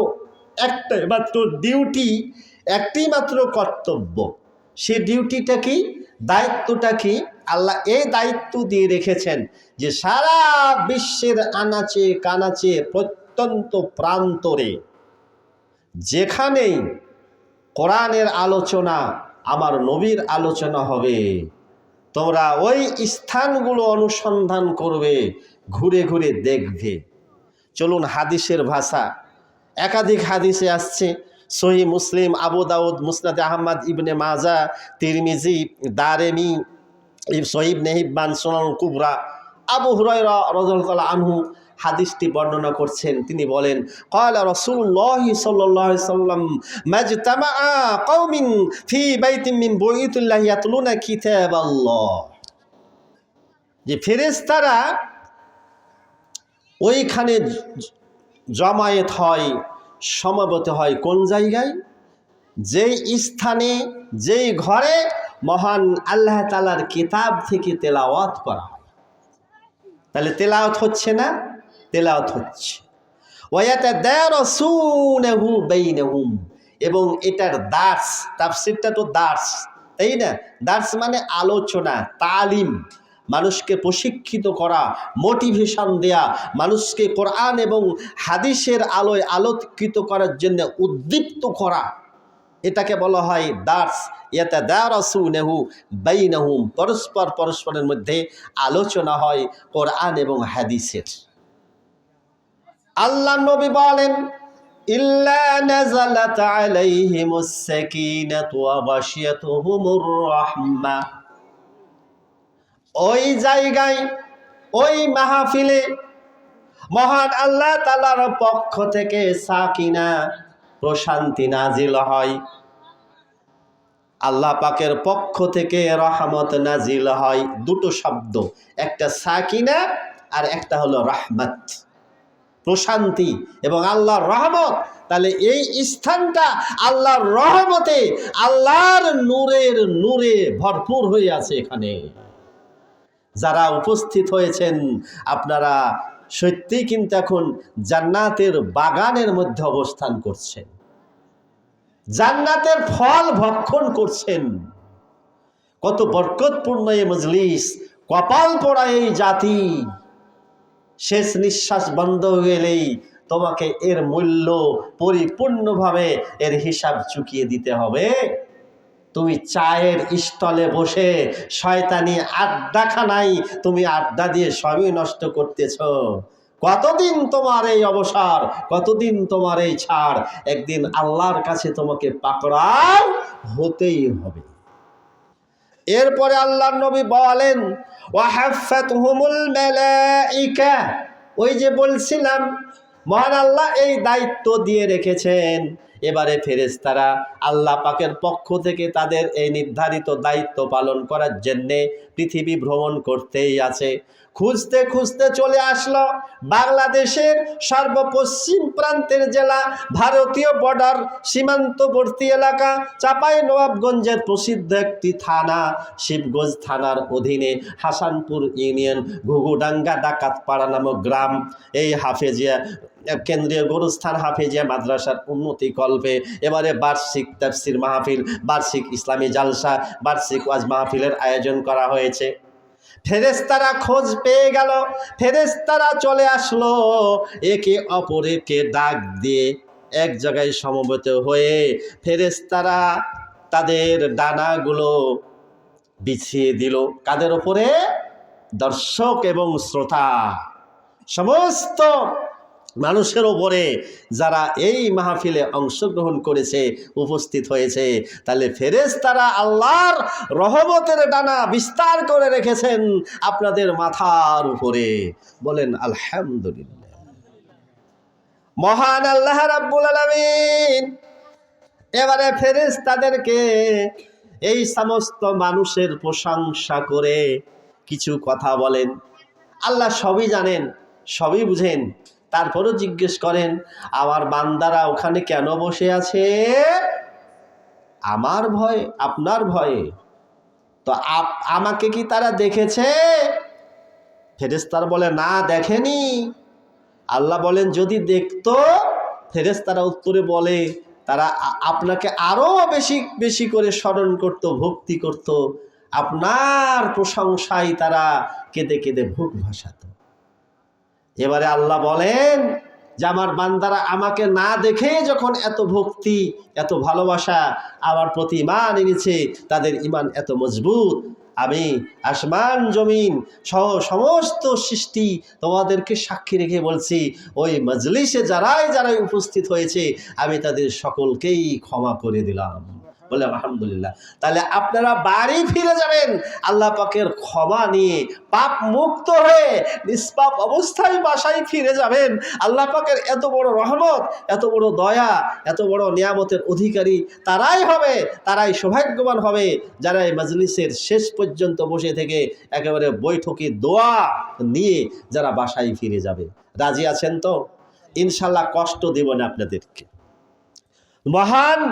একটা মাত্র ডিউটি, একটি মাত্র কর্তব্য। সে ডিউটিটা কি, দায়িত্বটা কি? আল্লাহ এই দায়িত্ব দিয়ে রেখেছেন যে সারা বিশ্বের আনাচে কানাচে প্রত্যন্ত প্রান্তরে যেখানেই কোরআনের আলোচনা, আমার নবীর আলোচনা হবে, তোমরা ওই স্থানগুলো অনুসন্ধান করবে, ঘুরে ঘুরে দেখবে। চলুন হাদিসের ভাষা, একাধিক হাদিসে আসছে, সহিহ মুসলিম, আবু দাউদ, মুসনাদ আহমদ, ইবনে মাজা, তিরমিজি, দারেমি, সহিহ ইবনে হিব্বান, সুনান কুবরা। আবু হুরায়রা রাদিয়াল্লাহু আনহু হাদিসটি বর্ণনা করছেন। তিনি বলেন, ক্বালা রাসূলুল্লাহ সাল্লাল্লাহু আলাইহি ওয়াসাল্লাম মাজতামাআ কওমিন ফি বাইতিন মিন বুয়ুতিল্লাহি ইয়াতলুনা কিতাবাল্লাহ। যে ফেরেশতারা ওইখানে জমায়েত হয়, সমবেত হয় কোন জায়গায়? যেই স্থানে, যেই ঘরে মহান আল্লাহ তাআলার কিতাব থেকে তেলাওয়াত করা হয়। তাহলে তেলাওয়াত হচ্ছে না? তেলাওয়াত হচ্ছে। ওয়ায়াতাদারাসুনাহু বাইনাহুম, এবং এটার দার্স, তাফসীরটা তো দার্স, তাই না? দার্স মানে আলোচনা, তালিম, মানুষকে প্রশিক্ষিত করা, মোটিভেশন দেয়া, মানুষকে কোরআন এবং হাদিসের আলোয় আলোকিত করার জন্য উদ্দীপ্ত করা, এটাকে বলা হয় দার্স। ইয়াতাদারাসুনাহু বাইনাহুম, পরস্পর পরস্পরের মধ্যে আলোচনা হয় কোরআন এবং হাদিসের। আল্লাহ নবী বলেন, ইল্লা নাযালাত আলাইহিমুস সাকিনাতু ওয়া গাশিয়াতুহুমুর রাহমাহ। ওই জায়গায়, ওই মাহফিলে মহান আল্লাহ তাআলার পক্ষ থেকে সাকিনা, প্রশান্তি নাজিল হয়। আল্লাহ পাকের পক্ষ থেকে রহমত নাজিল হয়। দুটো শব্দ, একটা সাকিনা আর একটা হলো রহমত, প্রশান্তি এবং আল্লাহর রহমত। তাহলে এই স্থানটা আল্লাহর রহমতে, আল্লাহর নূরের নূরে ভরপুর হয়ে আছে। এখানে যারা উপস্থিত হয়েছেন, আপনারা সত্যিই কিন্তু এখন জান্নাতের বাগানের মধ্যে অবস্থান করছেন, জান্নাতের ফল ভক্ষণ করছেন। কত বরকতপূর্ণ এই মজলিস, কপাল পোড়া এই জাতি। শেষ নিঃশ্বাস বন্ধ হয়ে গেলেই তোমাকে এর মূল্য পরিপূর্ণভাবে এর হিসাব চুকিয়ে দিতে হবে। তুমি চায়ের স্টলে বসে শয়তানি আড্ডাখানায় তুমি আড্ডা দিয়ে সবই নষ্ট করতেছ। কতদিন তোমার এই অবসর, কতদিন তোমার এই ছাড়? একদিন আল্লাহর কাছে তোমাকে পাকড়াও হতেই হবে। এরপরে আল্লাহর নবী বলেন, ওয়াহাফাতহুমুল মালাইকা। ওই যে বলছিলাম, মহান আল্লাহ এই দায়িত্ব দিয়ে রেখেছেন। এবারে ফেরেশতারা আল্লাহ পাকের পক্ষ থেকে তাদের এই নির্ধারিত দায়িত্ব পালন করার জন্যে পৃথিবী ভ্রমণ করতেই আছে। খুঁজতে খুঁজতে চলে আসলো বাংলাদেশের সর্বপশ্চিম প্রান্তের জেলা, ভারতীয় বর্ডার সীমান্তবর্তী এলাকা, চাঁপাইনবাবগঞ্জের প্রসিদ্ধ একটি থানা, শিবগঞ্জ থানার অধীনে হাসানপুর ইউনিয়ন, ঘুঘুডাঙ্গা ডাকাতপাড়া নামক গ্রাম। এই হাফেজিয়া কেন্দ্রীয় গুরুস্থান হাফেজিয়া মাদ্রাসার উন্নতি কল্পে এবারে বার্ষিক তাফসীর মাহফিল, বার্ষিক ইসলামী জালসা, বার্ষিক ওয়াজ মাহফিলের আয়োজন করা হয়েছে। ফেরেশতারা খোঁজ পেয়ে গেল, ফেরেশতারা চলে আসলো, একে অপরকে ডাক দিয়ে এক জায়গায় সমবেত হয়ে ফেরেশতারা তাদের ডানাগুলো বিছিয়ে দিল কাদের ওপরে? দর্শক এবং শ্রোতা সমস্ত মানুষের ওপরে, যারা এই মাহফিলে অংশগ্রহণ করেছে, উপস্থিত হয়েছে। তাহলে ফেরেশতারা আল্লাহর রহমতের ডানা বিস্তার করে রেখেছেন আপনাদের মাথার উপরে। বলেন আলহামদুলিল্লাহ। মহান আল্লাহ রাব্বুল আলামিন এবারে ফেরেশতাদেরকে এই সমস্ত মানুষের প্রশংসা করে কিছু কথা বলেন। আল্লাহ সবই জানেন, সবই বুঝেন, তারপরও জিজ্ঞেস করেন আমার বান্দারা ওখানে কেন বসে আছে? আমার ভয়ে, আপনার ভয়ে। তো আমাকে কি তারা দেখেছে? ফেরেশতারা বলে না, দেখেনি। আল্লাহ বলেন যদি দেখতো, ফেরেশতারা উত্তরে বলে তারা আপনাকে আরো বেশি বেশি করে স্মরণ করত, ভক্তি করত, আপনার প্রশংসায় তারা কেঁদে কেঁদে বুক ভাসাত। এবারে আল্লাহ বলেন যে আমার বান্দারা আমাকে না দেখে যখন এত ভক্তি, এত ভালোবাসা আমার প্রতি ঈমান এনেছে, তাদের ঈমান এত মজবুত, আমি আসমান জমিন সহ সমস্ত সৃষ্টি তোমাদেরকে সাক্ষী রেখে বলছি, ওই মজলিসে যারাই উপস্থিত হয়েছে আমি তাদের সকলকেই ক্ষমা করে দিলাম। বলে আলহামদুলিল্লাহ। তাহলে আপনারা বাড়ি ফিরে যাবেন আল্লাহ পাকের ক্ষমা নিয়ে, পাপ মুক্ত হয়ে নিষ্পাপ অবস্থায় বাসায় ফিরে যাবেন। আল্লাহ পাকের এত বড় রহমত, এত বড় দয়া, এত বড় নিয়ামতের অধিকারী তারাই হবে, তারাই সৌভাগ্যবান হবে যারা এই মজলিসের শেষ পর্যন্ত বসে থেকে একেবারে বৈঠকি দোয়া নিয়ে যারা বাসায় ফিরে যাবে। রাজি আছেন তো? ইনশাল্লাহ কষ্ট দিব না আপনাদেরকে। মহান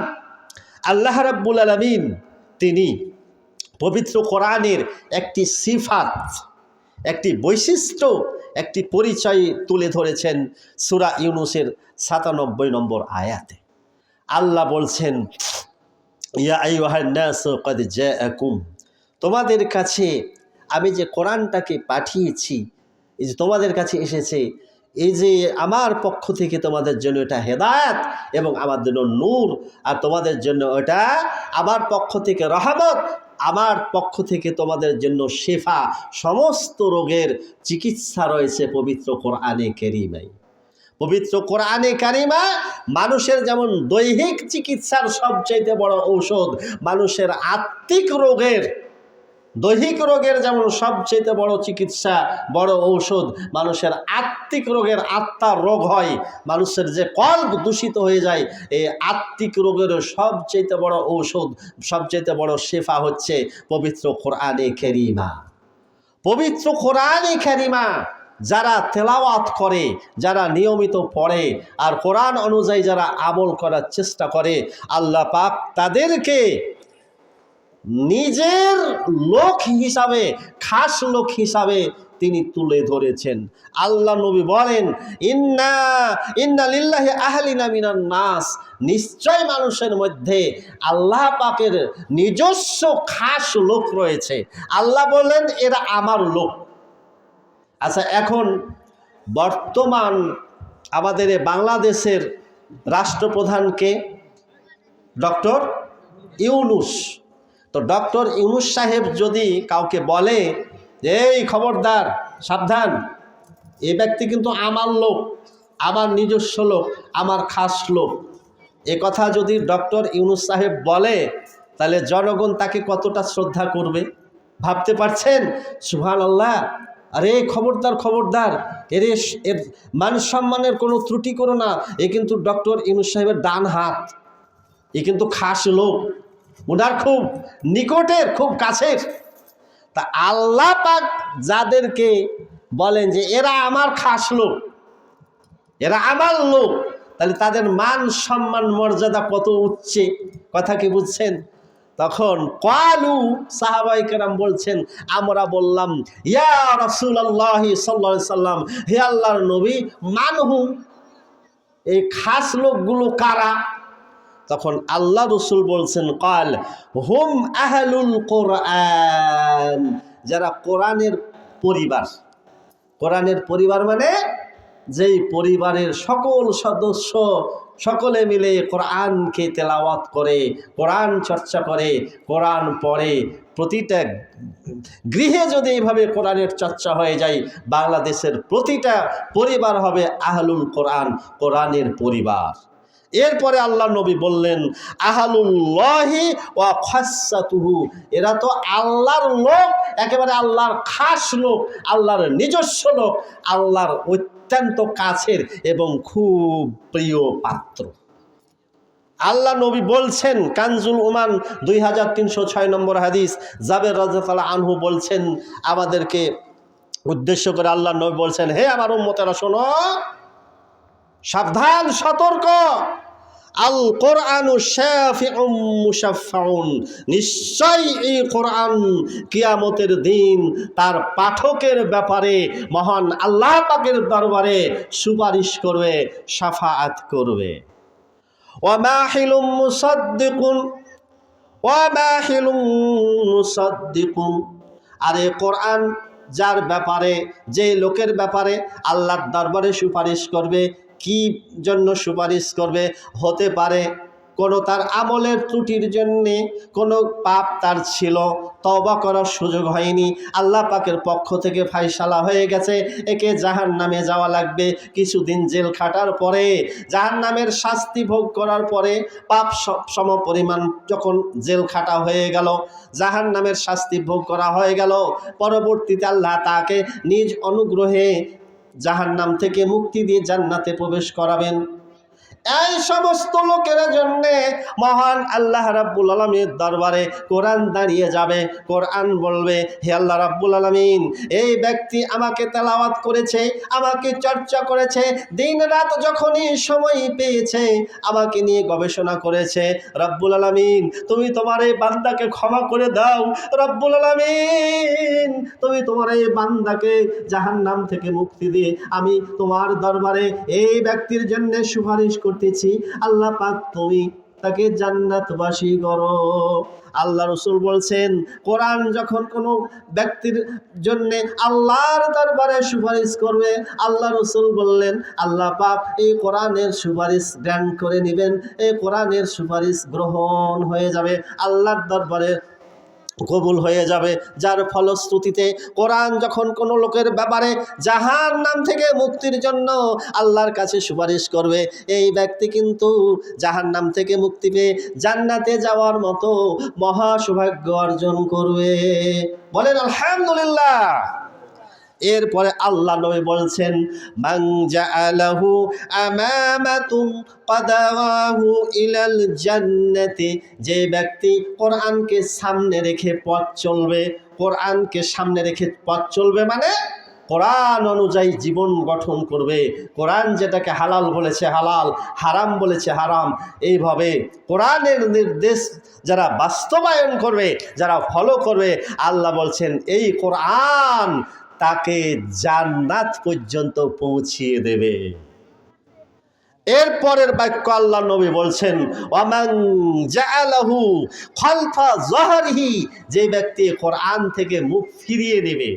আল্লাহ রাব্বুল আলামিন তিনি পবিত্র কোরআনের একটি সিফাত, একটি বৈশিষ্ট্য, একটি পরিচয় তুলে ধরেছেন সূরা ইউনূসের ৯৭ নম্বর আয়াতে। আল্লাহ বলছেন ইয়া আইয়ুহান নাসু ক্বাদ জাআকুম, তোমাদের কাছে আমি যে কোরআনটাকে পাঠিয়েছি, এই যে তোমাদের কাছে এসেছে, এই যে আমার পক্ষ থেকে তোমাদের জন্য এটা হেদায়েত এবং আমার জন্য নূর, আর তোমাদের জন্য এটা আমার পক্ষ থেকে রহমত, আমার পক্ষ থেকে তোমাদের জন্য শিফা, সমস্ত রোগের চিকিৎসা রয়েছে পবিত্র কোরআনে কারীমায়। পবিত্র কোরআনে কারিমা মানুষের যেমন দৈহিক চিকিৎসার সবচেয়ে বড় ঔষধ, মানুষের আত্মিক রোগের, দৈহিক রোগের যেমন সবচেয়ে বড় চিকিৎসা, বড় ঔষধ, মানুষের আত্মিক রোগের, আত্মার রোগ হয়, মানুষের যে কল্প দূষিত হয়ে যায়, এই আত্মিক রোগের সবচেয়ে বড় ঔষধ, সবচেয়ে বড় শেফা হচ্ছে পবিত্র কোরআনে কারিমা। পবিত্র কোরআনে কারিমা যারা তেলাওয়াত করে, যারা নিয়মিত পড়ে, আর কোরআন অনুযায়ী যারা আমল করার চেষ্টা করে, আল্লাহ পাক তাদেরকে নিজের লোক হিসাবে, খাস লোক হিসাবে তিনি তুলে ধরেছেন। আল্লাহ নবী বলেন ইন্না লিল্লাহি আহলিনা মিনান নাস, নিশ্চয় মানুষের মধ্যে আল্লাহ পাকের নিজস্ব খাস লোক রয়েছে। আল্লাহ বলেন এরা আমার লোক। আচ্ছা, এখন বর্তমান আমাদের বাংলাদেশের রাষ্ট্রপ্রধানকে ডক্টর ইউনূস। তো ডক্টর ইউনূস সাহেব যদি কাউকে বলে যে এই খবরদার, সাবধান, এ ব্যক্তি কিন্তু আমার লোক, আমার নিজস্ব লোক, আমার খাস লোক, এ কথা যদি ডক্টর ইউনূস সাহেব বলে, তাহলে জনগণ তাকে কতটা শ্রদ্ধা করবে ভাবতে পারছেন? সুবহানাল্লাহ। আরে খবরদার, খবরদার, এর মান সম্মানের কোনো ত্রুটি করো না, এ কিন্তু ডক্টর ইউনূস সাহেবের ডান হাত, এ কিন্তু খাস লোক, ওনার খুব নিকটের, খুব কাছের। তা আল্লাহ পাক যাদেরকে বলেন যে এরা আমার খাস লোক, এরা আমার লোক, তাহলে তাদের মান সম্মান মর্যাদা কত উচ্চে, কথা কি বুঝছেন? তখন কালু সাহাবায়ে কেরাম বলছেন, আমরা বললাম ইয়া রাসূলুল্লাহ সাল্লাল্লাহু আলাইহি সাল্লাম, হে আল্লাহর নবী, মানহু, এই খাস লোকগুলো কারা? তখন আল্লাহ রসুল বলছেন কাল হুম আহলুল কোরআন, যারা কোরআনের পরিবার। কোরআনের পরিবার মানে যেই পরিবারের সকল সদস্য সকলে মিলে কোরআনকে তেলাওয়াত করে, কোরআন চর্চা করে, কোরআন পড়ে। প্রতিটা গৃহে যদি এইভাবে কোরআনের চর্চা হয়ে যায়, বাংলাদেশের প্রতিটা পরিবার হবে আহলুল কোরআন, কোরআনের পরিবার। এরপরে আল্লাহ নবী বললেন, আহলুল্লাহি ওয়া খাসাতুহু, এরা তো আল্লাহর লোক, একেবারে আল্লাহর খাস লোক, আল্লাহর নিজস্ব লোক, আল্লাহর অত্যন্ত কাছের এবং খুব প্রিয় পাত্র। আল্লাহ নবী বলছেন, কানজুল উমান 2306 নম্বর হাদিস, জাবের রাদিয়াল্লাহু আনহু বলছেন, আমাদেরকে উদ্দেশ্য করে আল্লাহ নবী বলছেন, হে আমার উম্মতেরা শোনো, সাবধান, সতর্ক, আল কোরআনু শাফিউম মুশাফফাউন, নিশ্চয়ই এই কোরআন কিয়ামতের দিন তার পাঠকের ব্যাপারে মহান আল্লাহ পাকের দরবারে সুপারিশ করবে, শাফাআত করবে। ওয়া মাহিলুম মুসাদ্দিকুন, ওয়া মাহিলুম মুসাদ্দিকুন, আর এই কোরআন যার ব্যাপারে, যে লোকের ব্যাপারে আল্লাহর দরবারে সুপারিশ করবে, কি জন্য সুপারিশ করবে? হতে পারে কোনো তার আমলের ত্রুটির জন্যে কোনো পাপ তার ছিল, তওবা করার সুযোগ হয়নি, আল্লাহ পাকের পক্ষ থেকে ফায়সালা হয়ে গেছে একে জাহান্নামে যাওয়া লাগবে। কিছুদিন জেল খাটার পরে, জাহান্নামের শাস্তি ভোগ করার পরে, পাপ সম পরিমাণ যখন জেল খাটা হয়ে গেল, জাহান্নামের শাস্তি ভোগ করা হয়ে গেল, পরবর্তীতে আল্লাহ তাকে নিজ অনুগ্রহে জাহান্নাম থেকে মুক্তি দিয়ে জান্নাতে প্রবেশ করাবেন। এই সমস্ত লোকের জন্য মহান আল্লাহ রাব্বুল আলামিনের দরবারে কোরআন দাঁড়িয়ে যাবে। কোরআন বলবে, হে আল্লাহ রাব্বুল আলামিন, এই ব্যক্তি আমাকে তেলাওয়াত করেছে, আমাকে চর্চা করেছে, দিন রাত যখনই সময় পেয়েছে আমাকে নিয়ে গবেষণা করেছে, রাব্বুল আলামিন তুমি তোমার এই বান্দাকে ক্ষমা করে দাও, রাব্বুল আলামিন তুমি তোমার এই বান্দাকে জাহান্নাম থেকে মুক্তি দিয়ে আমি তোমার দরবারে এই ব্যক্তির জন্য সুপারিশ করতেছি, আল্লাহ পাক তুমি তাকে জান্নাতবাসী করো। আল্লাহ রাসূল বলছেন, কোরআন যখন কোনো ব্যক্তির জন্য আল্লাহর দরবারে সুপারিশ করবে, আল্লাহ রাসূল বললেন আল্লাহ পাক এই কোরআনের সুপারিশ গ্রহণ করে নেবেন, এই কোরআনের সুপারিশ গ্রহণ হয়ে যাবে, আল্লাহর দরবারে কবুল হয়ে যাবে। যার ফলশ্রুতিতে কোরআন যখন কোনো লোকের ব্যাপারে জাহান্নাম থেকে মুক্তির জন্য আল্লাহর কাছে সুপারিশ করবে, এই ব্যক্তি কিন্তু জাহান্নাম থেকে মুক্তি পেয়ে জান্নাতে যাওয়ার মতো মহা সৌভাগ্য অর্জন করবে। বলেন আলহামদুলিল্লাহ। এরপরে আল্লাহ নবী বলছেন, মান জাআলাহু আমামাতুন কাদাওয়াহু ইলাল জান্নাতি, যে ব্যক্তি কোরআনকে সামনে রেখে পথ চলবে, কোরআনকে সামনে রেখে পথ চলবে মানে কোরআন অনুযায়ী জীবন গঠন করবে, কোরআন যেটাকে হালাল বলেছে হালাল, হারাম বলেছে হারাম, এইভাবে কোরআনের নির্দেশ যারা বাস্তবায়ন করবে, যারা ফলো করবে, আল্লাহ বলছেন এই কোরআন তাকে জান্নাত পর্যন্ত পৌঁছিয়ে দেবে। এরপরের বাক্য আল্লাহ নবী বলছেন, ওয়ামান জাআলাহু খালফা যাহরিহি, যে ব্যক্তি কোরআন থেকে মুখ ফিরিয়ে নেবে,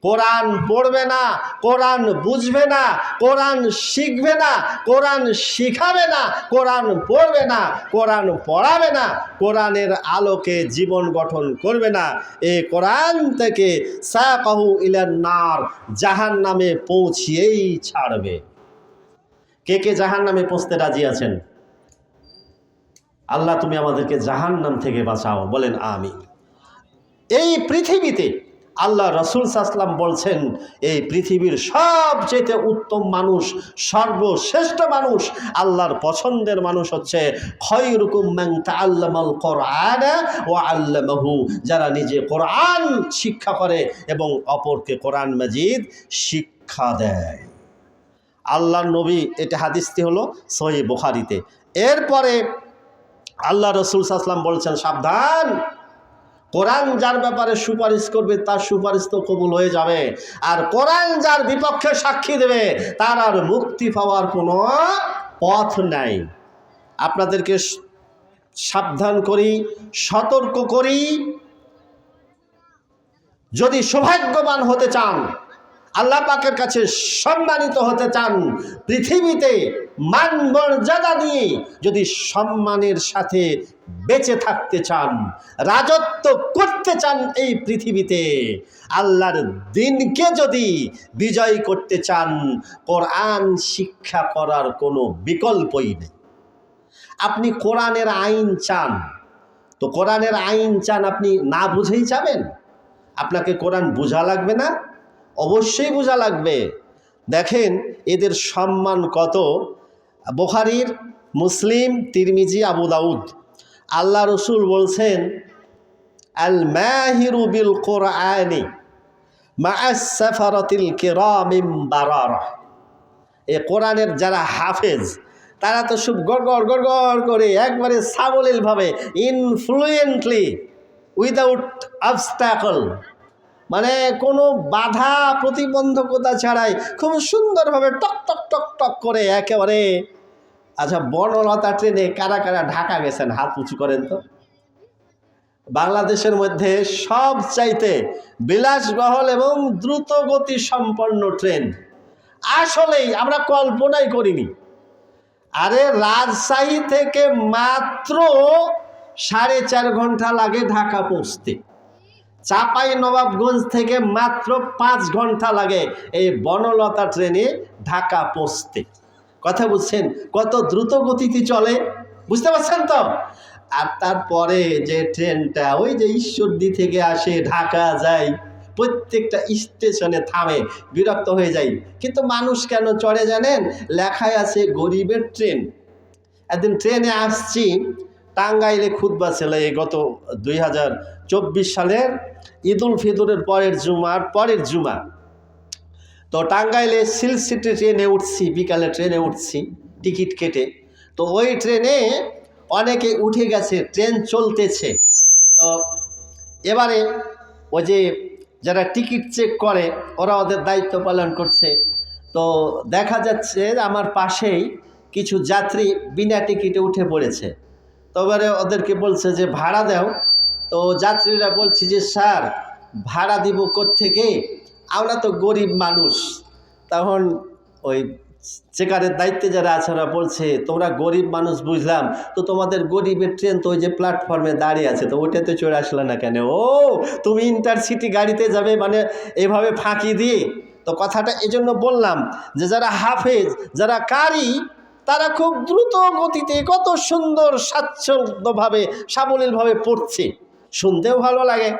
কোরআন পড়বে না, কোরআন বুঝবে না, কোরআন শিখবে না, কোরআন শিখাবে না, কোরআন পড়বে না, কোরআন পড়াবে না, কোরআনের আলোকে জীবন গঠন করবে না, এই কোরআন থেকে সাকাহু ইলান নার, জাহান্নামে পৌঁছিয়েই ছাড়বে। কে কে জাহান্নামে পৌঁছতে রাজি আছেন? আল্লাহ তুমি আমাদেরকে জাহান্নাম থেকে বাঁচাও, বলেন আমিন। এই পৃথিবীতে আল্লাহ রাসূল সাল্লাল্লাহু আলাইহি ওয়াসাল্লাম বলছেন, এই পৃথিবীর সবচেয়ে উত্তম মানুষ, সর্বশ্রেষ্ঠ মানুষ, আল্লাহর পছন্দের মানুষ হচ্ছে খায়রুকুম মান তাআল্লামাল কুরআনা ওয়া আল্লামাহু, যারা নিজে কোরআন শিক্ষা করে এবং অপরকে কোরআন মাজিদ শিক্ষা দেয়। আল্লাহর নবী, এটা হাদিসটি হলো সহিহ বুখারীতে। এরপরে আল্লাহ রাসূল সাল্লাল্লাহু আলাইহি ওয়াসাল্লাম বলছেন, সাবধান, কোরআন যার ব্যাপারে সুপারিশ করবে তার সুপারিশ তো কবুল হয়ে যাবে, আর কোরআন যার বিপক্ষে সাক্ষী দেবে তার আর মুক্তি পাওয়ার কোনো পথ নাই। আপনাদেরকে সাবধান করি, সতর্ক করি, যদি সৌভাগ্যবান হতে চান, আল্লাহ পাকের কাছে সম্মানিত হতে চান, পৃথিবীতে মান মর্যাদা দিয়ে যদি সম্মানের সাথে বেঁচে থাকতে চান, রাজত্ব করতে চান এই পৃথিবীতে, আল্লাহর দ্বীনকে যদি বিজয় করতে চান, কোরআন শিক্ষা করার কোনো বিকল্পই নেই। আপনি কোরআনের আইন চান, তো কোরআনের আইন চান আপনি না বুঝেই যাবেন? আপনাকে কোরআন বোঝা লাগবে না? অবশ্যই বোঝা লাগবে। দেখেন এদের সম্মান কত। বুখারীর, মুসলিম, তিরমিজি, আবু দাউদ, আল্লাহ রসুল বলছেন, আল মাহিরু বিল কোরআনি মা'আস সাফারাতিল কিরামিম বারারা। এই কোরআনের যারা হাফেজ, তারা তো সব গড়গড় গড়গড় করে একবারে সাবলীলভাবে, ইনফ্লুয়েন্টলি, উইদাউট অবস্ট্যাকল, মানে কোনো বাধা প্রতিবন্ধকতা ছাড়াই খুব সুন্দরভাবে টক টক টক টক করে একেবারে। আচ্ছা, বনলতা ট্রেনে কারা কারা ঢাকা গেছেন? হাত উঁচু করেন তো। বাংলাদেশের মধ্যে সবচাইতে বিলাসবহুল এবং দ্রুত গতি সম্পন্ন ট্রেন, আসলেই আমরা কল্পনাই করিনি। আরে রাজশাহী থেকে মাত্র 4.5 ঘন্টা লাগে ঢাকা পৌঁছতে, চাপাই নবাবগঞ্জ থেকে মাত্র 5 ঘন্টা লাগে এই বনলতা ট্রেনে ঢাকা পৌঁছতে। কথা বুঝছেন কত দ্রুত গতিতে চলে? বুঝতে পারছেন তো? আর তারপরে যে ট্রেনটা ওই যে ঈশ্বরদী থেকে আসে, ঢাকা যায়, প্রত্যেকটা স্টেশনে থামে, বিরক্ত হয়ে যায়। কিন্তু মানুষ কেন চড়ে জানেন? লেখায় আছে গরিবের ট্রেন। একদিন ট্রেনে আসছি, টাঙ্গাইলে খুতবা ছিল এই গত 2024 সালের ঈদুল ফিতরের পরের জুমা। তো টাঙ্গাইলে সিল্ক সিটি ট্রেনে উঠছি, বিকালে ট্রেনে উঠছি টিকিট কেটে। তো ওই ট্রেনে অনেকে উঠে গেছে, ট্রেন চলতেছে। তো এবারে ওই যে যারা টিকিট চেক করে, ওরা ওদের দায়িত্ব পালন করছে। তো দেখা যাচ্ছে আমার পাশেই কিছু যাত্রী বিনা টিকিটে উঠে পড়েছে। তো এবারে ওদেরকে বলছে যে ভাড়া দাও। তো যাত্রীরা বলছে যে স্যার ভাড়া দিব কোত্থেকে, আমরা তো গরিব মানুষ। তখন ওই চেকারের দায়িত্বে যারা আছে ওরা বলছে, তোমরা গরিব মানুষ বুঝলাম, তো তোমাদের গরিবের ট্রেন তো ওই যে প্ল্যাটফর্মে দাঁড়িয়ে আছে, তো ওইটাতে চড়ে আসলে না কেন? ও তুমি ইন্টারসিটি গাড়িতে যাবে, মানে এভাবে ফাঁকি দিয়ে। তো কথাটা এজন্য বললাম যে যারা হাফেজ, যারা কারি, তারা খুব দ্রুত গতিতে কত সুন্দর স্বাচ্ছন্দ্যভাবে সাবলীলভাবে পড়ছে, শুনতেও ভালো লাগে।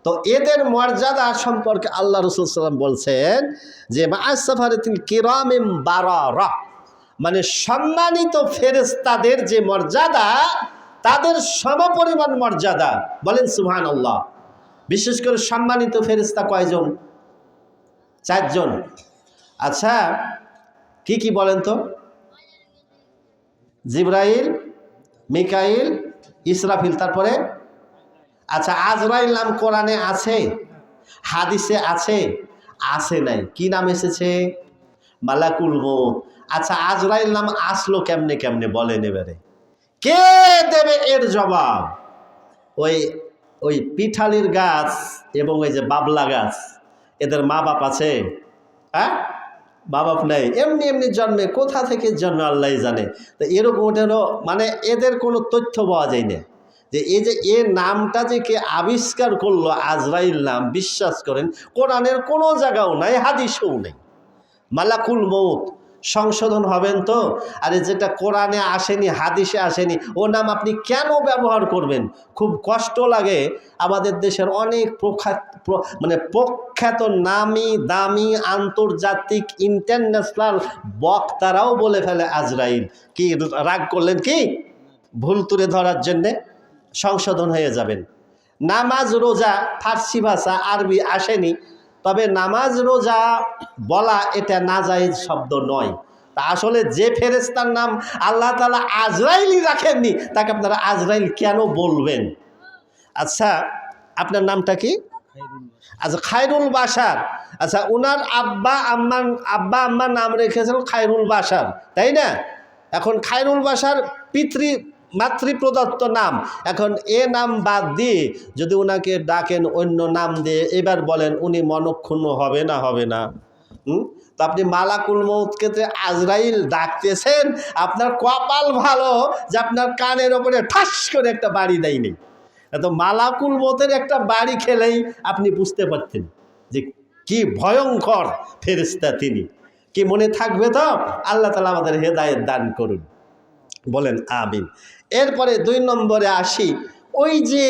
তো এদের মর্যাদা সম্পর্কে আল্লাহ রাসূল সাল্লাল্লাহু আলাইহি ওয়াসাল্লাম বলছেন যে মা'আস সাফারাতিল কিরামিম বারারা, মানে সম্মানিত ফেরেশতাদের যে মর্যাদা, তাদের সমপরিমাণ মর্যাদা। বলেন সুবহানাল্লাহ। বিশেষ করে সম্মানিত ফেরেশতা কয়জন? 4 জন। আচ্ছা কি কি বলেন তো? জিবরাইল, মিকাইল, ইসরাফিল, তারপরে আচ্ছা আজরাইল নাম কোরআনে আছে, হাদিসে আছে? আছে নাই। কি নাম এসেছে? মালাকুল মউত। আচ্ছা আজরাইল নাম আসলো কেমনে কেমনে বলেন এবারে? কে দেবে এর জবাব? ওই পিঠালির গাছ এবং ওই যে বাবলা গাছ, এদের মা বাপ আছে? হ্যাঁ, মা বাপ নেই, এমনি এমনি জন্মে, কোথা থেকে জন্ম আল্লাহ জানে। তো এরকম ওঠেরও মানে এদের কোনো তথ্য পাওয়া যায় না যে এই যে এর নামটা যে কে আবিষ্কার করলো আজরাইল নাম, বিশ্বাস করেন কোরআনের কোনো জায়গাও নাই, হাদিসেও নেই। মালাকুল মউত সংশোধন হবেন তো? আরে যেটা কোরআনে আসেনি, হাদিসে আসেনি, ও নাম আপনি কেন ব্যবহার করবেন? খুব কষ্ট লাগে। আমাদের দেশের অনেক প্রখ্যাত নামি দামি আন্তর্জাতিক ইন্টারন্যাশনাল বক্তারাও বলে ফেলে আজরাইল। কি রাগ করলেন? কি ভুল তুলে ধরার জন্যে সংশোধন হয়ে যাবেন। নামাজ রোজা ফার্সি ভাষা, আরবি আসেনি, তবে নামাজ রোজা বলা এটা নাজায়েজ শব্দ নয়। তা আসলে যে ফেরেশতার নাম আল্লাহ তাআলা আজরাইলই রাখেননি, তাকে আপনারা আজরাইল কেন বলবেন? আচ্ছা আপনার নামটা কি? আচ্ছা খায়রুল বাশার। আচ্ছা ওনার আব্বা আম্মার নাম রেখেছেন খায়রুল বাশার, তাই না? এখন খায়রুল বাশার মাতৃপ্রদত্ত নাম। এখন এ নাম বাদ দিয়ে যদি ওনাকে ডাকেন অন্য নাম দিয়ে, এবার বলেন উনি মনক্ষুণ্ণ হবে না? হবে না? তো আপনি মালাকুল মউতকে যে আজরাইল ডাকতেছেন, আপনার কপাল ভালো যে আপনার কানের ওপরে ঠাস করে একটা বাড়ি দেয়নি। তো মালাকুল মউতের একটা বাড়ি খেলেই আপনি বুঝতে পারতেন যে কি ভয়ঙ্কর ফেরেশতা তিনি। কি মনে থাকবে তো? আল্লাহ তাআলা আমাদের হেদায়েত দান করুন, বলেন আমিন। এরপরে 2 নম্বরে আসি। ওই যে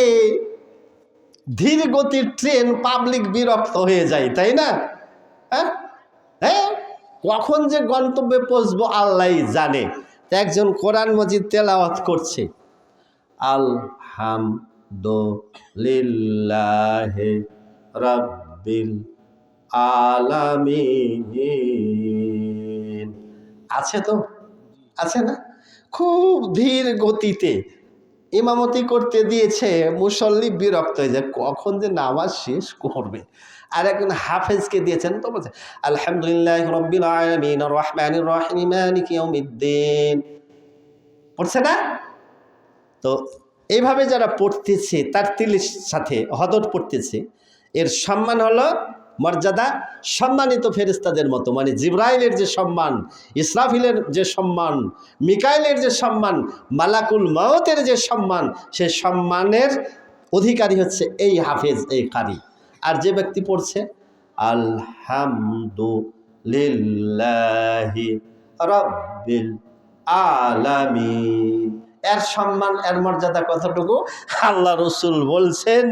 ধীর গতির ট্রেন, পাবলিক বিরক্ত হয়ে যায়, তাই না? হ্যাঁ হ্যাঁ, কখন যে গন্তব্যে পৌঁছবো আল্লাহই জানে। একজন কোরআন মাজিদ তেলাওয়াত করছে, আলহামদুলিল্লাহি রাব্বিল আলামিন। আছে তো? আছে না? খুব ধীর গতিতে ইমামতি করতে দিয়েছে, মুসল্লি বিরক্ত হয়ে যায়, কখন যে নামাজ শেষ করবে। আর একজন হাফেজকে দিয়েছেন, তো বলছে আলহামদুলিল্লাহি রাব্বিল আলামিন আর রহমানির রহিম মালিকি ইয়াউমিদ্দিন, পড়ছে না? তো এইভাবে যারা পড়তেছে তার তিলের সাথে হদর পড়তেছে, এর সম্মান হলো মর্যাদা সম্মানিত ফেরেশতাদের মতো, মানে জিবরাইলের যে সম্মান, ইসরাফিলের যে সম্মান, মিকাইলের যে সম্মান, মালাকুল মউতের যে সম্মান, সে সম্মানের অধিকারী হচ্ছে এই হাফেজ, এই কারি। আর যে ব্যক্তি পড়ছে আলহামদুলিল্লাহি রাব্বিল আলামিন, এর সম্মান, এর মর্যাদা কতটুকু? আল্লাহ রসুল বলছেন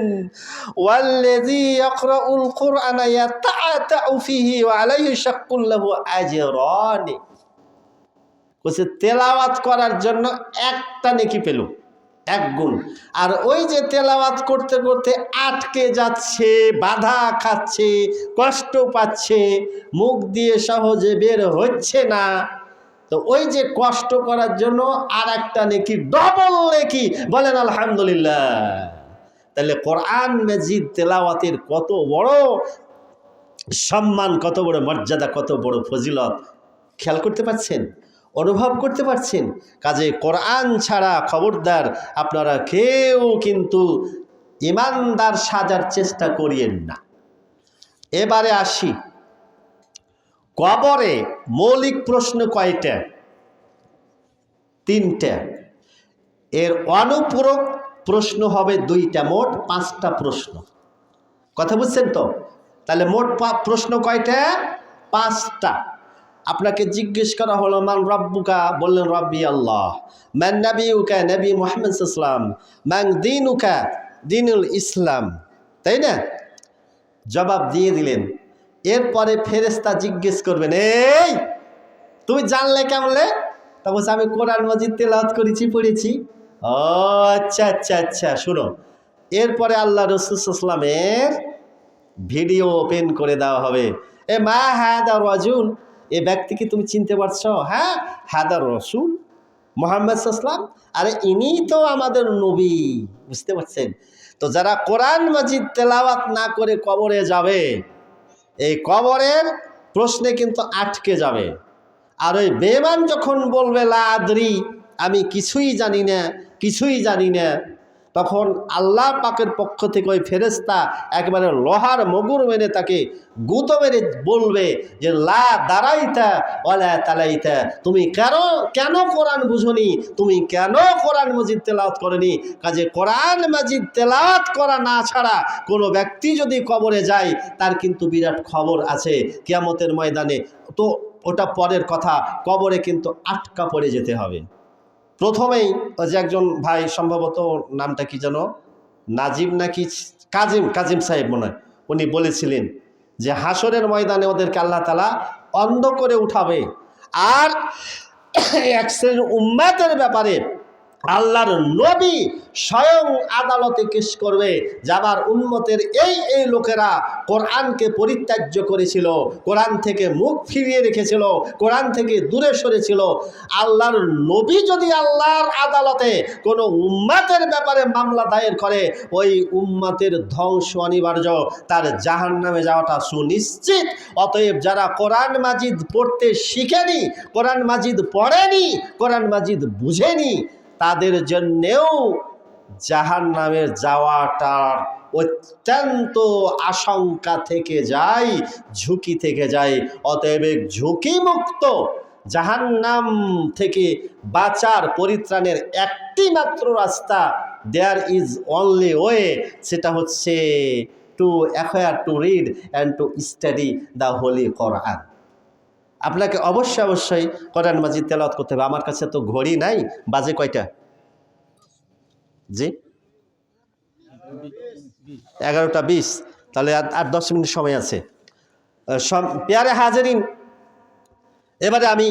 ওয়াল্লাযী ইয়াকরাউল কুরআনা ইয়াতাআতাউ ফীহি ওয়া আলাইহি শাক্কুল লাহু আজরান। বলছে তেলাওয়াত করার জন্য একটা নেকি পেল, 1 গুণ। আর ওই যে তেলাওয়াত করতে করতে আটকে যাচ্ছে, বাধা খাচ্ছে, কষ্ট পাচ্ছে, মুখ দিয়ে সহজে বের হচ্ছে না, তো ওই যে কষ্ট করার জন্য আর একটা নেকি, ডবল নেকি, বলেন আলহামদুলিল্লাহ। তাহলে কোরআন মাজিদ তেলাওয়াতের কত বড় সম্মান, কত বড় মর্যাদা, কত বড় ফজিলত খেয়াল করতে পারছেন, অনুভব করতে পারছেন? কাজে কোরআন ছাড়া খবরদার আপনারা কেউ কিন্তু ইমানদার সাজার চেষ্টা করিয়েন না। এবারে আসি, কবরে মৌলিক প্রশ্ন কয়টা? 3টা। এর অনুপূরক প্রশ্ন হবে 2টা, মোট 5টা প্রশ্ন। কথা বুঝছেন তো? তাহলে মোট প্রশ্ন কয়টা? 5টা। আপনাকে জিজ্ঞেস করা হলো মান রাব্বুকা, বললেন রাব্বি আল্লাহ। মান নাবিয়ুকা, নবী মুহাম্মদ সাল্লাল্লাহু আলাইহি ওয়াসাল্লাম। মান দীনুকা, দীনুল ইসলাম, তাই না? জবাব দিয়ে দিলেন। এরপরে ফেরেশতা জিজ্ঞেস করবেন, এই তুমি জানলে কেমনে? তা বলছে আমি কোরআন মাজিদ তেলাওয়াত করেছি, পড়েছি। ও আচ্ছা আচ্ছা আচ্ছা, শুনো। এরপরে আল্লাহ রাসূল সাল্লাল্লাহু আলাইহি ওয়াসাল্লামের ভিডিও ওপেন করে দেওয়া হবে। এ মা হাদা রাজুল, এ ব্যক্তিকে তুমি চিনতে পারছো? হ্যাঁ, হাদা রাসূল মুহাম্মদ সাল্লাল্লাহু আলাইহি ওয়াসাল্লাম, আরে ইনি তো আমাদের নবী। বুঝতে পারছেন তো? যারা কোরআন মাজিদ তেলাওয়াত না করে কবরে যাবে, এই কবরের প্রশ্নে কিন্তু আটকে যাবে। আর ওই বেঈমান যখন বলবে লা আদরি, আমি কিছুই জানি না, কিছুই জানি না, তখন আল্লাহ পাকের পক্ষ থেকে ওই ফেরেশতা একবারে লোহার মগুর মেরে তাকে গুঁতো মেরে বলবে যে লা দারাইতা ওয়ালা তালাইতা, তুমি কেন কোরআন বুঝনি, তুমি কেন কোরআন মাজিদ তেলাওয়াত করনি? কাজে কোরআন মাজিদ তেলাওয়াত করা না ছাড়া কোনো ব্যক্তি যদি কবরে যায়, তার কিন্তু বিরাট খবর আছে কিয়ামতের ময়দানে। তো ওটা পরের কথা, কবরে কিন্তু আটকা পড়ে যেতে হবে। প্রথমেই ওই যে একজন ভাই, সম্ভবত নামটা কি যেন, নাজিম নাকি কাজিম সাহেব মনে হয়, উনি বলেছিলেন যে হাসরের ময়দানে ওদেরকে আল্লাহ তাআলা অন্ধ করে উঠাবে, আর এক শ্রেণীর উম্মতের ব্যাপারে আল্লাহর নবী স্বয়ং আদালতে কেস করবে যে আমার উম্মতের এই লোকেরা কোরআনকে পরিত্যাজ্য করেছিল, কোরআন থেকে মুখ ফিরিয়ে রেখেছিল, কোরআন থেকে দূরে সরেছিল। আল্লাহর নবী যদি আল্লাহর আদালতে কোনো উম্মতের ব্যাপারে মামলা দায়ের করে, ওই উম্মতের ধ্বংস অনিবার্য, তার জাহান্নামে যাওয়াটা সুনিশ্চিত। অতএব যারা কোরআন মাজিদ পড়তে শিখেনি, কোরআন মাজিদ পড়েনি, কোরআন মাজিদ বুঝেনি, তাদের জন্যেও জাহান্নামের যাওয়াটার অত্যন্ত আশঙ্কা থেকে যায়, ঝুঁকি থেকে যায়। অতএব ঝুঁকিমুক্ত জাহান্নাম থেকে বাঁচার পরিত্রাণের একটি মাত্র রাস্তা, দেয়ার ইজ অনলি ওয়ে, সেটা হচ্ছে to acquire, to read and to study the holy Quran. আপনাকে অবশ্যই কোরআন মাজিদ তেলাওয়াত করতে হবে। আমার কাছে তো ঘড়ি নাই, বাজে কয়টা? জি 11:20, তাহলে আর 10 মিনিট সময় আছে। প্যারে হাজেরিন, এবারে আমি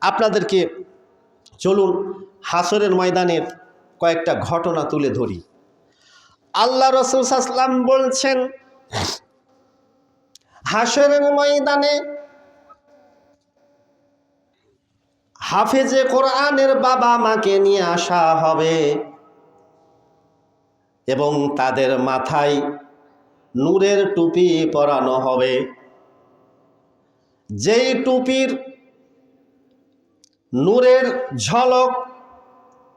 আপনাদেরকে চলুন হাসরের ময়দানের কয়েকটা ঘটনা তুলে ধরি। আল্লাহ রাসূল সাল্লাল্লাহু আলাইহি ওয়াসাল্লাম বলছেন, হাসরের ময়দানে হাফেজে কোরআনের বাবা মাকে নিয়ে আসা হবে এবং তাদের মাথায় নূরের টুপি পরানো হবে। যেই টুপির নূরের ঝলক,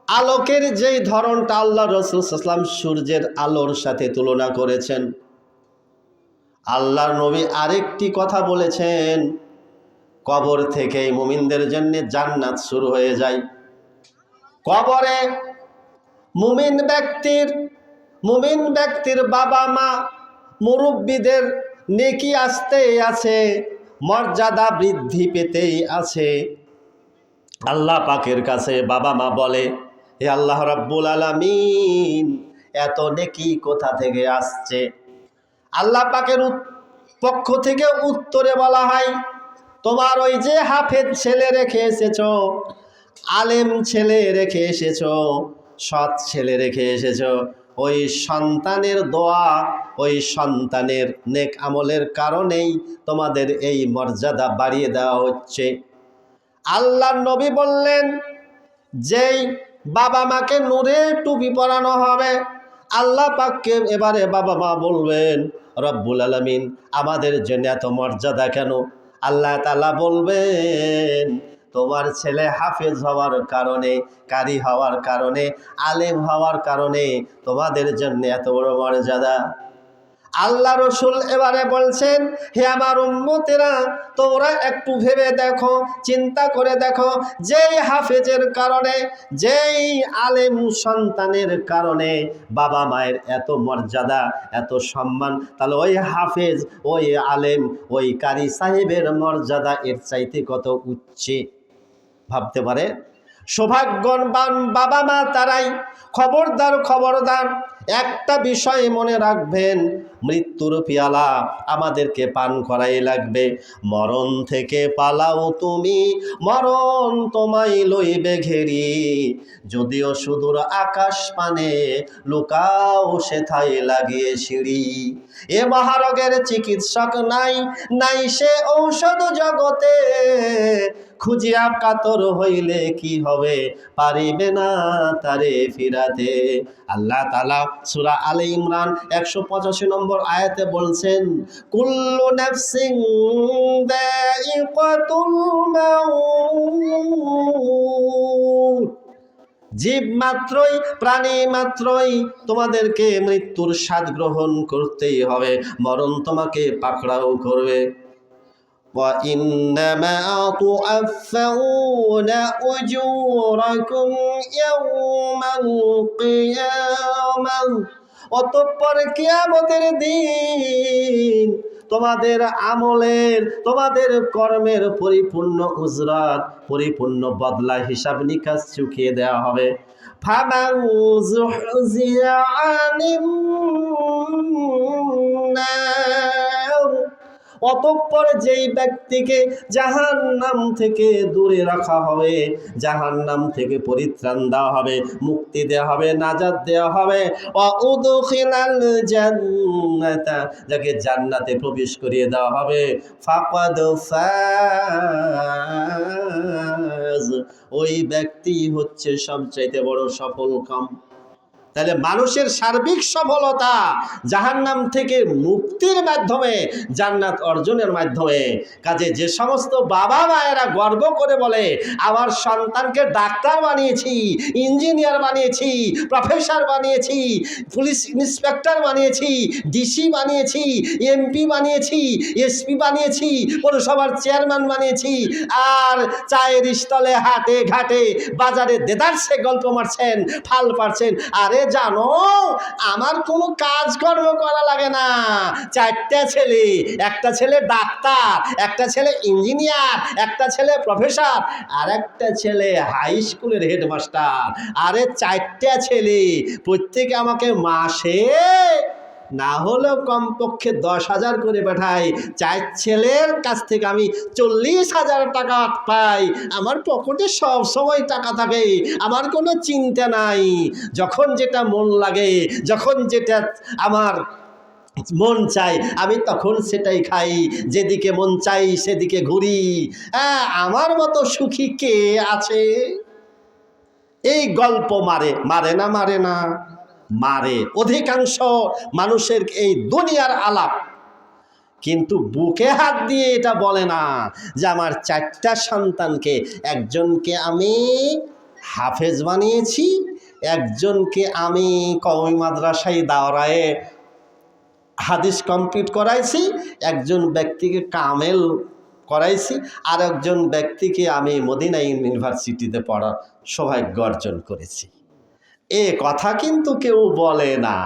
আলোকের যেই ধরনটা আল্লাহ রাসূল সাল্লাল্লাহু আলাইহি ওয়াসাল্লাম সূর্যের আলোর সাথে তুলনা করেছেন, আল্লাহর নবী আরেকটি কথা বলেছেন, কবর থেকেই মুমিনদের জন্য জান্নাত শুরু হয়ে যায়। কবরে মুমিন ব্যক্তির বাবা মা, মুরব্বীদের নেকি আসতেই আছে, মর্যাদা বৃদ্ধি পেতেই আছে। আল্লাহ পাকের কাছে বাবা মা বলে, হে আল্লাহ রাব্বুল আলামিন, এত নেকি কোথা থেকে আসছে? আল্লাহ পাকের পক্ষ থেকে উত্তরে বলা হয়, তোমার ওই যে হাফেজ ছেলে রেখে এসেছো, আলেম ছেলে রেখে এসেছো, সৎ ছেলে রেখে এসেছো, ওই সন্তানের দোয়া, ওই সন্তানের নেক আমলের কারণেই তোমাদের এই মর্যাদা বাড়িয়ে দেওয়া হচ্ছে। আল্লাহর নবী বললেন, যেই বাবা মাকে নূরের টুপি পরানো হবে, আল্লাহ পাককে এবারে বাবা মা বলবেন, রব্বুল আলামিন, আমাদের জন্য এত মর্যাদা কেন? আল্লাহ তাআলা বলবেন, তোমার ছেলে হাফেজ হওয়ার কারণে, কারি হওয়ার কারণে, আলেম হওয়ার কারণে তোমাদের জন্য এত বড় মর্যাদা। আল্লাহ রসুল এবারে বলছেন, হে আমার উম্মতেরা, তোমরা একটু ভেবে দেখো, চিন্তা করে দেখো, যেই হাফেজের কারণে, যেই আলেম সন্তানের কারণে বাবা মায়ের এত মর্যাদা, এত সম্মান, তাহলে ওই হাফেজ, ওই আলেম, ওই কারি সাহেবের মর্যাদা এর চাইতে কত উচ্চে ভাবতে পারে? সৌভাগ্যবান বাবা মা তারাই। খবরদার একটা বিষয় মনে রাখবেন, মৃত্যুর পেয়ালা আমাদেরকে পান করাই লাগবে। মরণ থেকে পালাও তুমি, মরণ তোমায় লইবে ঘেরি, যদিও সুদূর আকাশ পানে, লুকাও সেথায় লাগিয়ে সিঁড়ি। এ মহারোগের চিকিৎসক নাই সে ঔষধ জগতে, খুঁজিয়া কাতর হইলে কি হবে, পারিবে না তারে ফিরাতে। আল্লাহ তাআলা সূরা আলে ইমরান 185 নম্বর আয়াতে বলছেন, কুল্লু নাফসিন যায়িকাতুল মাউত, জীব মাত্রই, প্রাণী মাত্রই তোমাদেরকে মৃত্যুর স্বাদ গ্রহণ করতেই হবে, মরণ তোমাকে পাকড়াও করবে। وَإِنَّمَا تُوَفَّوْنَ أُجُورَكُمْ يَوْمَ الْقِيَامَةِ, অতঃপর কিয়ামতের দিন তোমাদের আমলের, তোমাদের কর্মের পরিপূর্ণ উজরাত, পরিপূর্ণ বদলা, হিসাব নিকাশ চুকিয়ে দেওয়া হবে। ফামান যুহজিয়া আনিন নার, অতঃপর যেই ব্যক্তিকে জাহান্নাম থেকে দূরে রাখা হবে, জাহান্নাম থেকে পরিত্রাণ দেওয়া হবে, মুক্তি দেওয়া হবে, নাজাত দেওয়া হবে, উদখিলাল জান্নাতা, যাকে জান্নাতে প্রবেশ করিয়ে দেওয়া হবে, ফাকাদ ফাজ, ওই ব্যক্তি হচ্ছে সবচাইতে বড় সফল কাম। তাহলে মানুষের সার্বিক সফলতা জাহান্নাম থেকে মুক্তির মাধ্যমে, জান্নাত অর্জনের মাধ্যমে। কাজে যে সমস্ত বাবা মায়েরা গর্ব করে বলে আমার সন্তানকে ডাক্তার বানিয়েছি, ইঞ্জিনিয়ার বানিয়েছি, প্রফেসর বানিয়েছি, পুলিশ ইন্সপেক্টর বানিয়েছি, ডিসি বানিয়েছি, এমপি বানিয়েছি, এসপি বানিয়েছি, পৌরসভার চেয়ারম্যান বানিয়েছি, আর চায়ের স্টলে, হাটে ঘাটে, বাজারে দেদারসে গল্প মারছেন, ফাল পারছেন। আরে জানো, আমার কোনো কাজকর্ম করা লাগে না। 4টা ছেলে, একটা ছেলে ডাক্তার, একটা ছেলে ইঞ্জিনিয়ার, একটা ছেলে প্রফেসর, আর একটা ছেলে হাই স্কুলের হেডমাস্টার। আরে 4টা ছেলে, প্রত্যেকে আমাকে মাসে না হলেও কমপক্ষে 10,000 করে পাঠাই। 4 ছেলের কাছ থেকে আমি 40,000 টাকা পাই। আমার পকেটে সব সময় টাকা থাকে, আমার কোনো চিন্তা নাই। যখন যেটা মন লাগে, যখন যেটা আমার মন চাই, আমি তখন সেটাই খাই, যেদিকে মন চাই সেদিকে ঘুরি। হ্যাঁ, আমার মতো সুখী কে আছে? এই গল্প মারে না মারে অধিকাংশ মানুষের এই দুনিয়ার আলাপ, কিন্তু বুকে হাত দিয়ে এটা বলে না যে আমার 4টা সন্তানকে, একজনকে আমি হাফেজ বানিয়েছি, একজনকে আমি কওমি মাদ্রাসায় দাওরায়ে হাদিস কমপ্লিট করাইছি, একজন ব্যক্তিকে কামেল করাইছি, আর একজন ব্যক্তিকে আমি মদিনা ইউনিভার্সিটিতে পড়ার সৌভাগ্য অর্জন করেছি। এ কথা কিন্তু কেউ বলে না।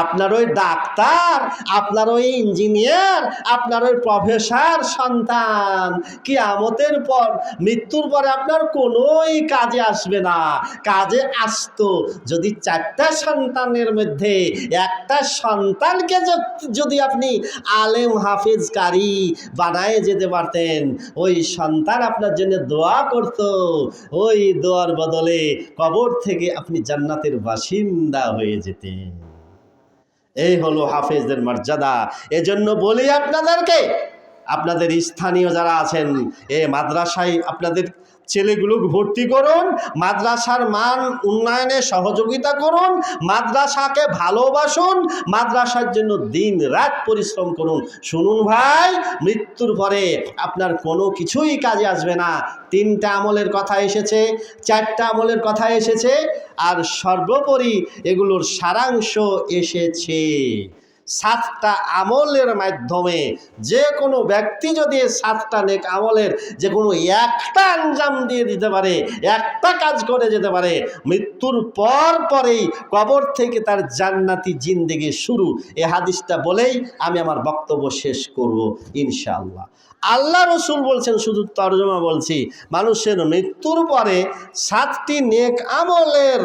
আপনার ওই ডাক্তার, আপনার ওই ইঞ্জিনিয়ার, আপনার ওই প্রফেসর সন্তান কিয়ামতের পর, মৃত্যুর পরে আপনার কোনোই কাজে আসবে না। কাজে আসতো যদি 4টা সন্তানের মধ্যে একটা সন্তানকে যদি আপনি আলেম হাফেজ কারি বানায় যেতে পারতেন, ওই সন্তান আপনার জন্য দোয়া করত, ওই দোয়ার বদলে কবর থেকে আপনি জান্নাতের বাসিন্দা হয়ে যেতেন। এই হলো হাফেজদের মর্যাদা। এজন্য বলি আপনাদেরকে, আপনাদের স্থানীয় যারা আছেন, এই মাদ্রাসায় আপনাদের ছেলেগুলো ভর্তি করুন, মাদ্রাসার মান উন্নয়নে সহযোগিতা করুন, মাদ্রাসাকে ভালোবাসুন, মাদ্রাসার জন্য দিন রাত পরিশ্রম করুন। শুনুন ভাই, মৃত্যুর পরে আপনার কোনো কিছুই কাজে আসবে না। 3টা আমলের কথা এসেছে, 4টা আমলের কথা এসেছে, আর সর্বোপরি এগুলোর সারাংশ এসেছে। 7টা আমলের মাধ্যমে যে কোনো ব্যক্তি যদি 7টা নেক আমলের যে কোনো একটা আঞ্জাম দিয়ে দিতে পারে, একটা কাজ করে যেতে পারে, মৃত্যুর পরেই কবর থেকে তার জান্নাতি জিন্দেগি শুরু। এ হাদিসটা বলেই আমি আমার বক্তব্য শেষ করব ইনশাআল্লাহ। আল্লাহ রসুল বলছেন, শুধু তর্জমা বলছি, মানুষের মৃত্যুর পরে 7টি নেক আমলের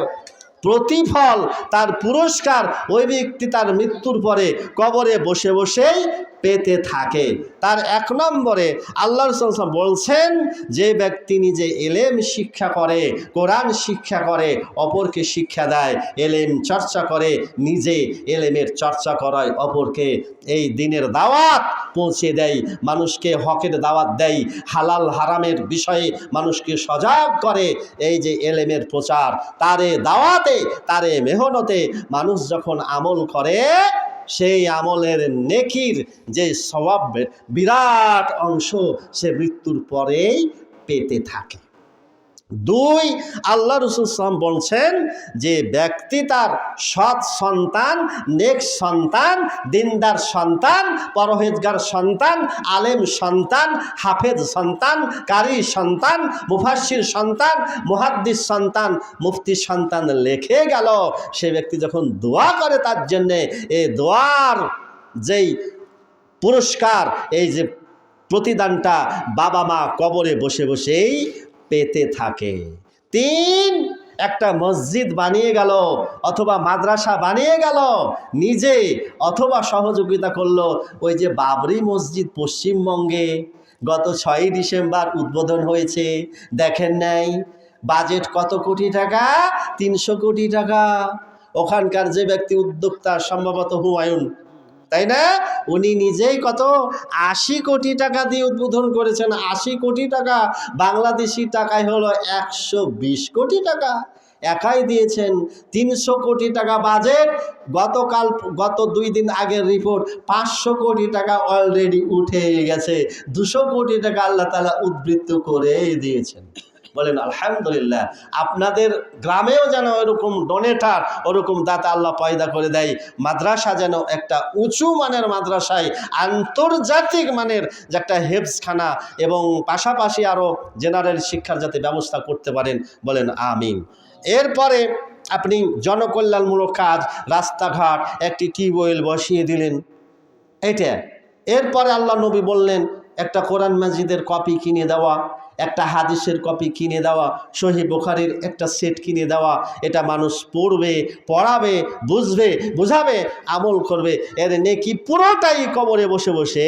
প্রতিফল, তার পুরস্কার ওই ব্যক্তি তার মৃত্যুর পরে কবরে বসে বসেই পেতে থাকে। তার 1 নম্বরে আল্লাহ রাসূল বলছেন, যে ব্যক্তি নিজে এলেম শিক্ষা করে, কোরআন শিক্ষা করে, অপরকে শিক্ষা দেয়, এলেম চর্চা করে, নিজে এলেমের চর্চা করায়, অপরকে এই দিনের দাওয়াত পৌঁছে দেয়, মানুষকে হকের দাওয়াত দেয়, হালাল হারামের বিষয়ে মানুষকে সজাগ করে। এই যে এলেমের প্রচার, তারে দাওয়াতে, তারে মেহনতে মানুষ যখন আমল করে, সেই আমলের নেকির যে সওয়াবের বিরাট অংশ সে মৃত্যুর পরেই পেতে থাকে। 2, আল্লাহ রাসূল সাল্লাল্লাহু আলাইহি ওয়াসাল্লাম বলছেন, যে ব্যক্তি তার সৎ সন্তান, নেক সন্তান, দিনদার সন্তান, পরহেজগার সন্তান, আলেম সন্তান, হাফেজ সন্তান, কারি সন্তান, মুফাসসির সন্তান, মুহাদ্দিস সন্তান, মুফতি সন্তান লেখে গেল, সে ব্যক্তি যখন দোয়া করে তার জন্যে, এই দোয়ার যেই পুরস্কার, এই যে প্রতিদানটা বাবা মা কবরে বসে বসেই পেতে থাকে। 3, একটা মসজিদ বানিয়ে গেল অথবা মাদ্রাসা বানিয়ে গেল নিজে, অথবা সহযোগিতা করলো। ওই যে বাবরি মসজিদ পশ্চিমবঙ্গে গত 6ই ডিসেম্বর উদ্বোধন হয়েছে, দেখেন নাই? বাজেট কত কোটি টাকা? 300 কোটি টাকা। ওখানকার যে ব্যক্তি উদ্যোক্তা, সম্ভবত হুমায়ুন, তাই না, উনি নিজেই কত 80 কোটি টাকা দিয়ে উদ্বোধন করেছেন। 80 কোটি টাকা বাংলাদেশি টাকায় হলো 120 কোটি টাকা। একাই দিয়েছেন 300 কোটি টাকা বাজেট। গত 2 দিন আগের রিপোর্ট 500 কোটি টাকা অলরেডি উঠে গেছে। 200 কোটি টাকা আল্লাহ তাআলা উদ্বৃত্ত করে দিয়েছেন। বলেন আলহামদুলিল্লাহ। আপনাদের গ্রামেও যেন এরকম ডোনেটার, ওরকম দাতা আল্লাহ পয়দা করে দেয়। মাদ্রাসা যেন একটা উঁচু মানের মাদ্রাসায় আন্তর্জাতিক মানের যে একটা হেফজখানা এবং পাশাপাশি আরও জেনারেল শিক্ষার যাতে ব্যবস্থা করতে পারেন, বলেন আমিন। এরপরে আপনি জনকল্যাণমূলক কাজ, রাস্তাঘাট, একটি টিউবওয়েল বসিয়ে দিলেন, এটা। এরপরে আল্লাহ নবী বললেন একটা কোরআন মাজিদের কপি কিনে দেওয়া, একটা হাদিসের কপি কিনে দেওয়া, সহিহ বুখারীর একটা সেট কিনে দেওয়া। এটা মানুষ পড়বে, পড়াবে, বুঝবে, বুঝাবে, আমল করবে। এর নেকি পুরোটাই কবরে বসে বসে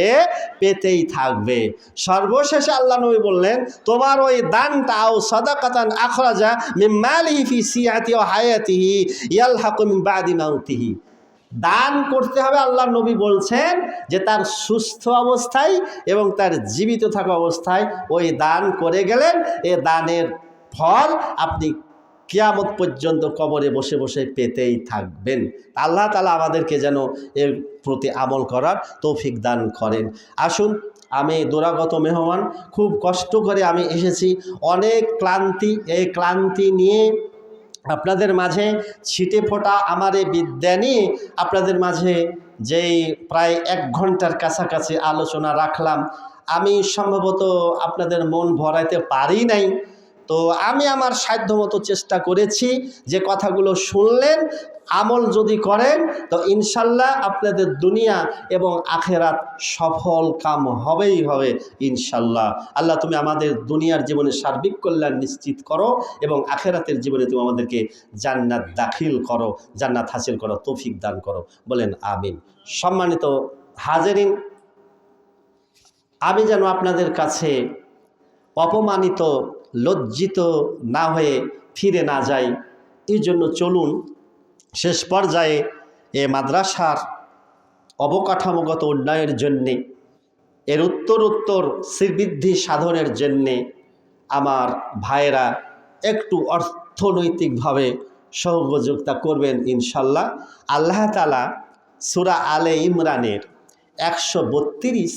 পেতেই থাকবে। সর্বশেষে আল্লাহ নবী বললেন তোমার ওই দানটা আও সাদাকাতান আখরাজা মিন মালিহি ফি সিয়াতি ওয়া হায়াতিহি ইয়ালহাকু মিন বাদি মাউতিহি। দান করতে হবে। আল্লাহ নবী বলছেন যে তার সুস্থ অবস্থায় এবং তার জীবিত থাকা অবস্থায় ওই দান করে গেলেন, এ দানের ফল আপনি কিয়ামত পর্যন্ত কবরে বসে বসে পেতেই থাকবেন। আল্লাহ তাআলা আমাদেরকে যেন এর প্রতি আমল করার তৌফিক দান করেন। আসুন, আমি দুরাগত মেহমান, খুব কষ্ট করে আমি এসেছি, অনেক ক্লান্তি। এই ক্লান্তি নিয়ে আপনাদের মাঝে ছিটে ফোটা আমার এই বিদ্যা নিয়ে আপনাদের মাঝে যেই প্রায় 1 ঘন্টার কাছাকাছি আলোচনা রাখলাম, আমি সম্ভবত আপনাদের মন ভরাইতে পারি নাই। তো আমি আমার সাধ্যমতো চেষ্টা করেছি। যে কথাগুলো শুনলেন আমল যদি করেন তো ইনশাল্লাহ আপনাদের দুনিয়া এবং আখেরাত সফল কাম হবেই হবে ইনশাল্লাহ। আল্লাহ তুমি আমাদের দুনিয়ার জীবনে সার্বিক কল্যাণ নিশ্চিত করো এবং আখেরাতের জীবনে তুমি আমাদেরকে জান্নাত দাখিল করো, জান্নাত হাসিল করো, তৌফিক দান করো, বলেন আমিন। সম্মানিত হাজেরিন, আমি যেন আপনাদের কাছে অপমানিত, লজ্জিত না হয়ে ফিরে না যাই, এই জন্য চলুন শেষ পর্যায়ে এ মাদ্রাসার অবকাঠামোগত উন্নয়নের জন্যে, এর উত্তর শ্রীবৃদ্ধি সাধনের জন্যে আমার ভাইয়েরা একটু অর্থনৈতিকভাবে সহযোগিতা করবেন ইনশাল্লাহ। আল্লাহ তাআলা সূরা আলে ইমরানের 132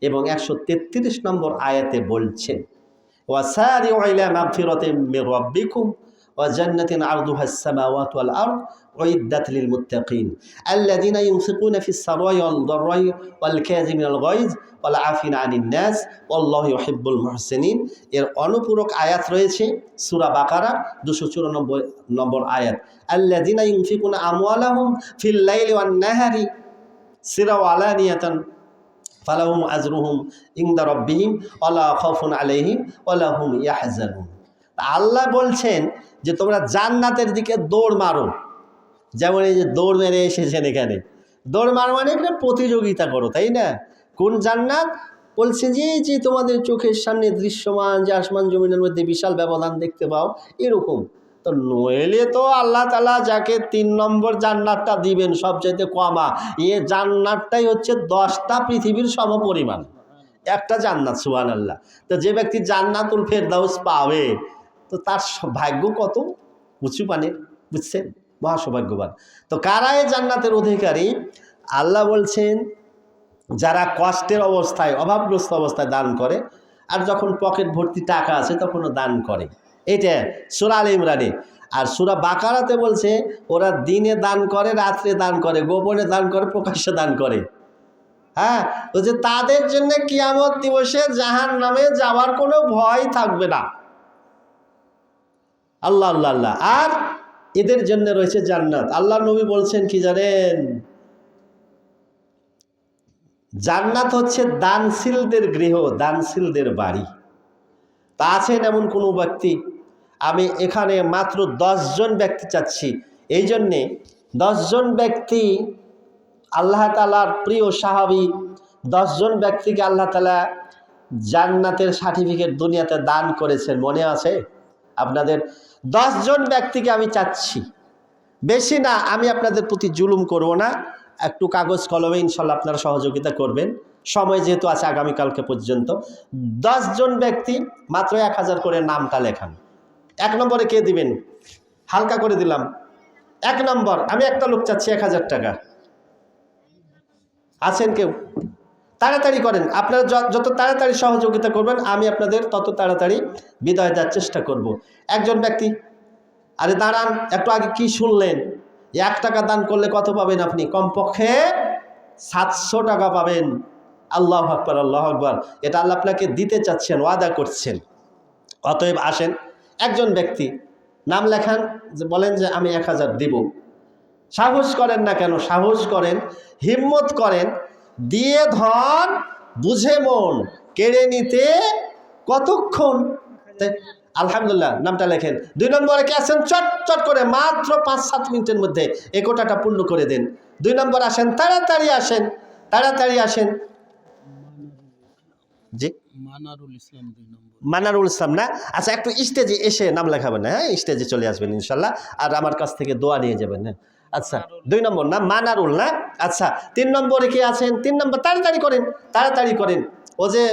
এবং 133 নম্বর আয়াতে বলছেন ওয়াসারিউ ইলা মাগফিরাতিন মির রাব্বিকুম ওয়া জান্নাতিন আরদুহা আস-সামাওয়াতু ওয়াল আরদ উইদ্দাত লিল মুত্তাকিন আল্লাযীনা ইউনফিকুনা ফিস সারাই ওয়াল দাররাই ওয়াল কাযিমিনাল গায়জ ওয়াল আফিনা আনিন নাস ওয়াল্লাহু ইউহিব্বুল মুহসিনিন। এর অনুপূরক আয়াত রয়েছে সূরা বাকারা 294 নম্বর আয়াত, আল্লাযীনা ইউনফিকুনা আমওয়ালাহুম ফিল লাইলি ওয়ান নাহারি সিরা ওয়া আলানিয়াতান ফালাহুম আজরুহুম ইনদা রাব্বিহিম ওয়ালা খাউফুন আলাইহিম ওয়ালা হুম ইয়াহজানুন। আল্লাহ বলছেন যে তোমরা জান্নাতের দিকে দৌড় মারো। যেমন এই যে দৌড় মেরে এসেছেন এখানে, দৌড় মারো মানে একটা প্রতিযোগিতা করো, তাই না? কোন জান্নাত? বলছে যে তোমাদের চোখের সামনে দৃশ্যমান, যে আসমান জমিনের মধ্যে বিশাল ব্যবধান দেখতে পাও, এরকম। তো নইলে তো আল্লাহ তাআলা যাকে 3 নম্বর জান্নাতটা দিবেন সবচাইতে কমা, এ জান্নাতটাই হচ্ছে 10টা পৃথিবীর সমপরিমাণ একটা জান্নাত। সুবহানাল্লাহ। তো যে ব্যক্তি জান্নাতুল ফেরদাউস পাবে তো তার ভাগ্য কত উঁচু মানের, বুঝছেন? মহাসৌভাগ্যবান। তো কারা এই জান্নাতের অধিকারী? আল্লাহ বলছেন যারা কষ্টের অবস্থায়, অভাবগ্রস্ত অবস্থায় দান করে, আর যখন পকেট ভর্তি টাকা আছে তখনও দান করে। এটা সূরা আলে ইমরানে। আর সূরা বাকারাতে বলছে ওরা দিনে দান করে, রাত্রে দান করে, গোপনে দান করে, প্রকাশ্যে দান করে। হ্যাঁ, বলছে তাদের জন্য কিয়ামত দিবসে জাহান্নামে যাওয়ার কোনো ভয় থাকবে না। আল্লাহ আল্লাহ আল্লাহ। আর এদের জন্য রয়েছে জান্নাত। আল্লাহ নবী বলছেন কি জানেন? জান্নাত হচ্ছে দানশীলদের গৃহ, দানশীলদের বাড়ি। তা আছেন এমন কোনো ব্যক্তি? আমি এখানে মাত্র 10 জন ব্যক্তি চাচ্ছি। এই জন্যে 10 জন ব্যক্তি আল্লাহ তাআলার প্রিয় সাহাবী, 10 জন ব্যক্তিকে আল্লাহ তাআলা জান্নাতের সার্টিফিকেট দুনিয়াতে দান করেছেন, মনে আছে আপনাদের? 10 জন ব্যক্তিকে আমি চাচ্ছি, বেশি না। আমি আপনাদের প্রতি জুলুম করব না, একটু কাগজ কলমে ইনশাল্লাহ আপনারা সহযোগিতা করবেন, সময় যেহেতু আছে আগামীকালকে পর্যন্ত। 10 জন ব্যক্তি মাত্র 1000 করে নামটা লেখান। 1 নম্বরে কে দিবেন? হালকা করে দিলাম। 1 নম্বর, আমি একটা লোক চাচ্ছি 1000 টাকা। আছেন কেউ? তাড়াতাড়ি করেন, আপনারা যত তাড়াতাড়ি সহযোগিতা করবেন আমি আপনাদের তত তাড়াতাড়ি বিদায় দেওয়ার চেষ্টা করব। একজন ব্যক্তি, আরে দাঁড়ান, একটু আগে কি শুনলেন? 1 টাকা দান করলে কত পাবেন আপনি? কমপক্ষে 700 টাকা পাবেন। আল্লাহু আকবার, আল্লাহু আকবার। এটা আল্লাহ আপনাকে দিতে চাচ্ছেন, ওয়াদা করছেন। অতএব আসেন, একজন ব্যক্তি নাম লেখান, যে বলেন যে আমি 1000 দিব। সাহস করেন না কেন? সাহস করেন, হিম্মত করেন। দিয়ে ধন, বুঝে মন, কেড়ে নিতে কতক্ষণ? আলহামদুলিল্লাহ, নামটা লেখেন। 2 নম্বরে কে আছেন? চট চট করে মাত্র 5-7 মিনিটের মধ্যে এই কোটাটা পূর্ণ করে দেন। 2 নম্বর আসেন, তাড়াতাড়ি আসেন, তাড়াতাড়ি আসেন। জি, মানারুল ইসলাম না? আচ্ছা, একটু স্টেজে এসে নাম লেখাবেন। হ্যাঁ, স্টেজে চলে আসবেন ইনশাল্লাহ, আর আমার কাছ থেকে দোয়া নিয়ে যাবেন। হ্যাঁ, আচ্ছা, 2 নম্বর না, মানারুল না? আচ্ছা, 3 নম্বরে কি আছেন? 3 নম্বর, তাড়াতাড়ি করেন, তাড়াতাড়ি করেন। ও যে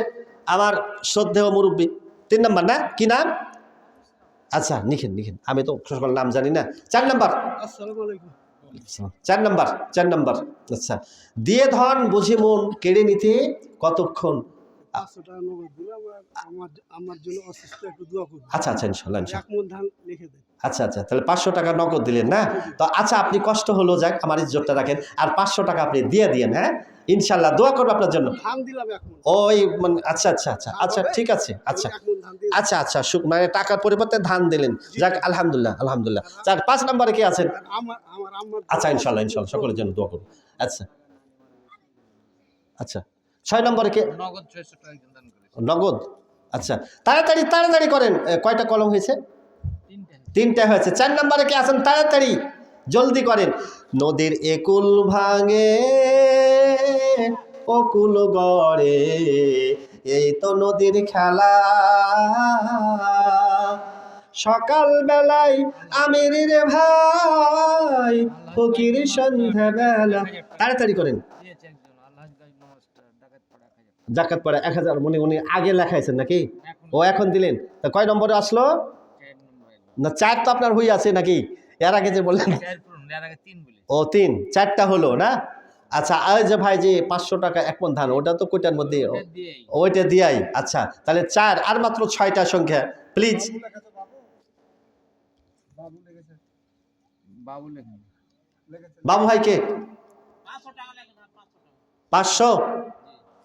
আমার শ্রদ্ধেয় মুরব্বী, 3 নম্বর না? কি নাম? আচ্ছা, লিখেন লিখেন, আমি তো সকল নাম জানি না। 4 নম্বর, 4 নম্বর, 4 নম্বর। আচ্ছা, দিয়ে ধন, বুঝি মন, কেড়ে নিতে কতক্ষণ? আচ্ছা আচ্ছা, ইনশাল্লাহ। আচ্ছা আচ্ছা, তাহলে 500 টাকা নগদ দিলেন না? তো আচ্ছা, আপনি কষ্ট হলো, যাক, আমার ইজ্জতটা রাখেন, আর 500 টাকা আপনি দিয়ে দিয়েন। হ্যাঁ, ইনশাল্লাহ দোয়া করবো আপনার জন্য। ওই মানে, আচ্ছা আচ্ছা আচ্ছা আচ্ছা, ঠিক আছে। আচ্ছা আচ্ছা আচ্ছা, মানে টাকার পরিবর্তে ধান দিলেন, যাক, আলহামদুলিল্লাহ আলহামদুলিল্লাহ। যাক, 5 নম্বরে কে আছেন? আচ্ছা, ইনশাল্লাহ ইনশাল্লাহ, সকলের জন্য দোয়া করবো। আচ্ছা আচ্ছা, 6 নম্বরে কে? নগদ। আচ্ছা, তাড়াতাড়ি তাড়াতাড়ি করেন। কয়টা কলম হয়েছে? 3টে হয়েছে। 4 নম্বরে কে আছেন? তাড়াতাড়ি জলদি করেন। নদীর একুল ভাঙে অকুল গড়ে, এই তো নদীর খেলা। সকাল বেলায় আমির রে ভাই, ফকির সন্ধ্যা বেলা। তাড়াতাড়ি করেন। জাকাত পড়া 1000, উনি আগে লেখাইছেন নাকি? ও এখন দিলেন। তা কয় নম্বরে আসলো? না, 4 তো আপনার হয়ে আছে নাকি? এর আগে যে বললেন, ও 3, 4টা হলো না? আচ্ছা, এই যে ভাই যে 500 টাকা 1 মণ ধান, ওটা তো কোটার মধ্যে? ওইটা দিয়াই। আচ্ছা, তাহলে 4 আর মাত্র 6টা সংখ্যা, প্লিজ। বাবু ভাই কে? 500।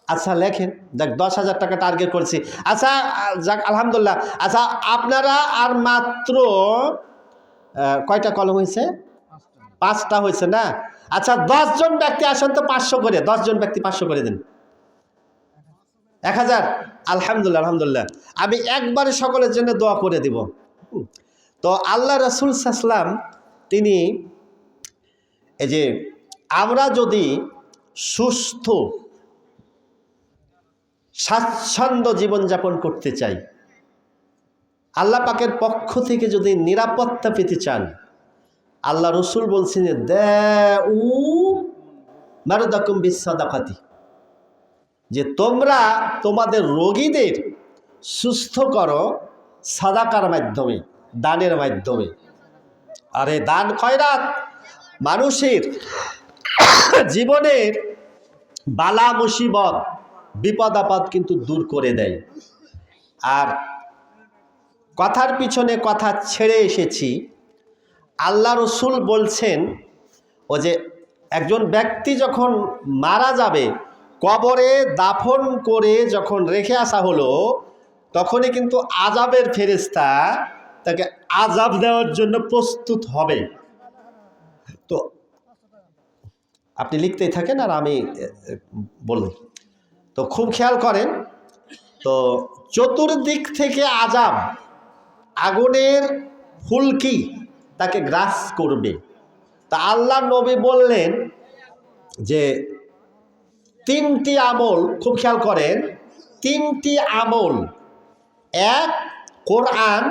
আচ্ছা, লেখেন। দেখ, 10,000 টাকা টার্গেট করেছি। আচ্ছা, যাক, আলহামদুলিল্লাহ। আচ্ছা, আপনারা আর মাত্র কয়টা কলম হয়েছে? 5টা হয়েছে না? আচ্ছা, 10 জন ব্যক্তি আসেন তো 500 করে, 10 জন ব্যক্তি 500 করে দিন। 1000। আলহামদুলিল্লাহ আলহামদুলিল্লাহ, আমি একবারে সকলের জন্য দোয়া করে দিব। তো আল্লাহ রাসূল সাল্লাল্লাহু আলাইহি ওয়াসাল্লাম তিনি, এই যে আমরা যদি সুস্থ স্বাচ্ছন্দ্য জীবনযাপন করতে চাই, আল্লাহ পাকের পক্ষ থেকে যদি নিরাপত্তা পেতে চান, আল্লাহ রসুল বলছেন যে দাউ মারদাকুম বিসসাদাকাতি, যে তোমরা তোমাদের রোগীদের সুস্থ করো সাদাকার মাধ্যমে, দানের মাধ্যমে। আরে দান খয়রাত মানুষের জীবনের বালা মুসিবত, বিপদ আপদ কিন্তু দূর করে দেয়। আর কথার পিছনে কথা ছেড়ে এসেছি, আল্লাহ রসুল বলছেন, ও যে একজন ব্যক্তি যখন মারা যাবে, কবরে দাফন করে যখন রেখে আসা হলো, তখনই কিন্তু আযাবের ফেরেশতা তাকে আযাব দেওয়ার জন্য প্রস্তুত হবে। তো আপনি লিখতেই থাকেন আর আমি বলি। তো খুব খেয়াল করেন, তো চতুর্দিক থেকে আযাব, আগুনের ফুলকি তাকে গ্রাস করবে। তা আল্লাহ নবী বললেন যে 3টি আমল, খুব খেয়াল করেন, 3টি আমল। 1 কোরআন,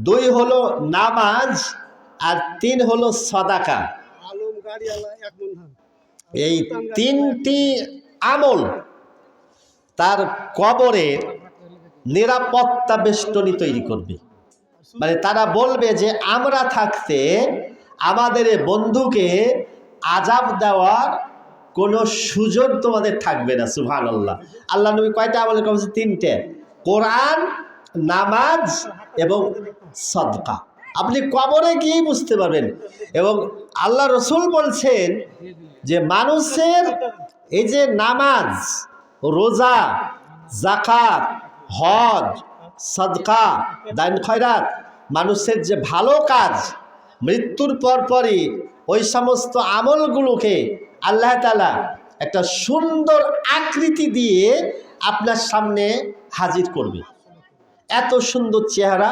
2 হলো নামাজ, আর 3 হলো সাদাকা। এই 3টি আমল তার কবরে নিরাপত্তা বেষ্টনী তৈরি করবে। মানে তারা বলবে যে আমরা থাকতে আমাদের এই বন্ধুকে আযাব দেওয়ার কোনো সুযোগ তোমাদের থাকবে না। সুবহানাল্লাহ। আল্লাহ নবী কয়টা আমল করেছে? 3টে, কোরআন, নামাজ এবং সদকা। আপনি কবরে গিয়ে বুঝতে পারবেন। এবং আল্লাহ রসুল বলছেন যে মানুষের এই যে নামাজ, রোজা, যাকাত, হজ, সদকা, দান খয়রাত, মানুষের যে ভালো কাজ, মৃত্যুর পরপরই ওই সমস্ত আমলগুলোকে আল্লাহ তাআলা একটা সুন্দর আকৃতি দিয়ে আপনার সামনে হাজির করবে। এত সুন্দর চেহারা,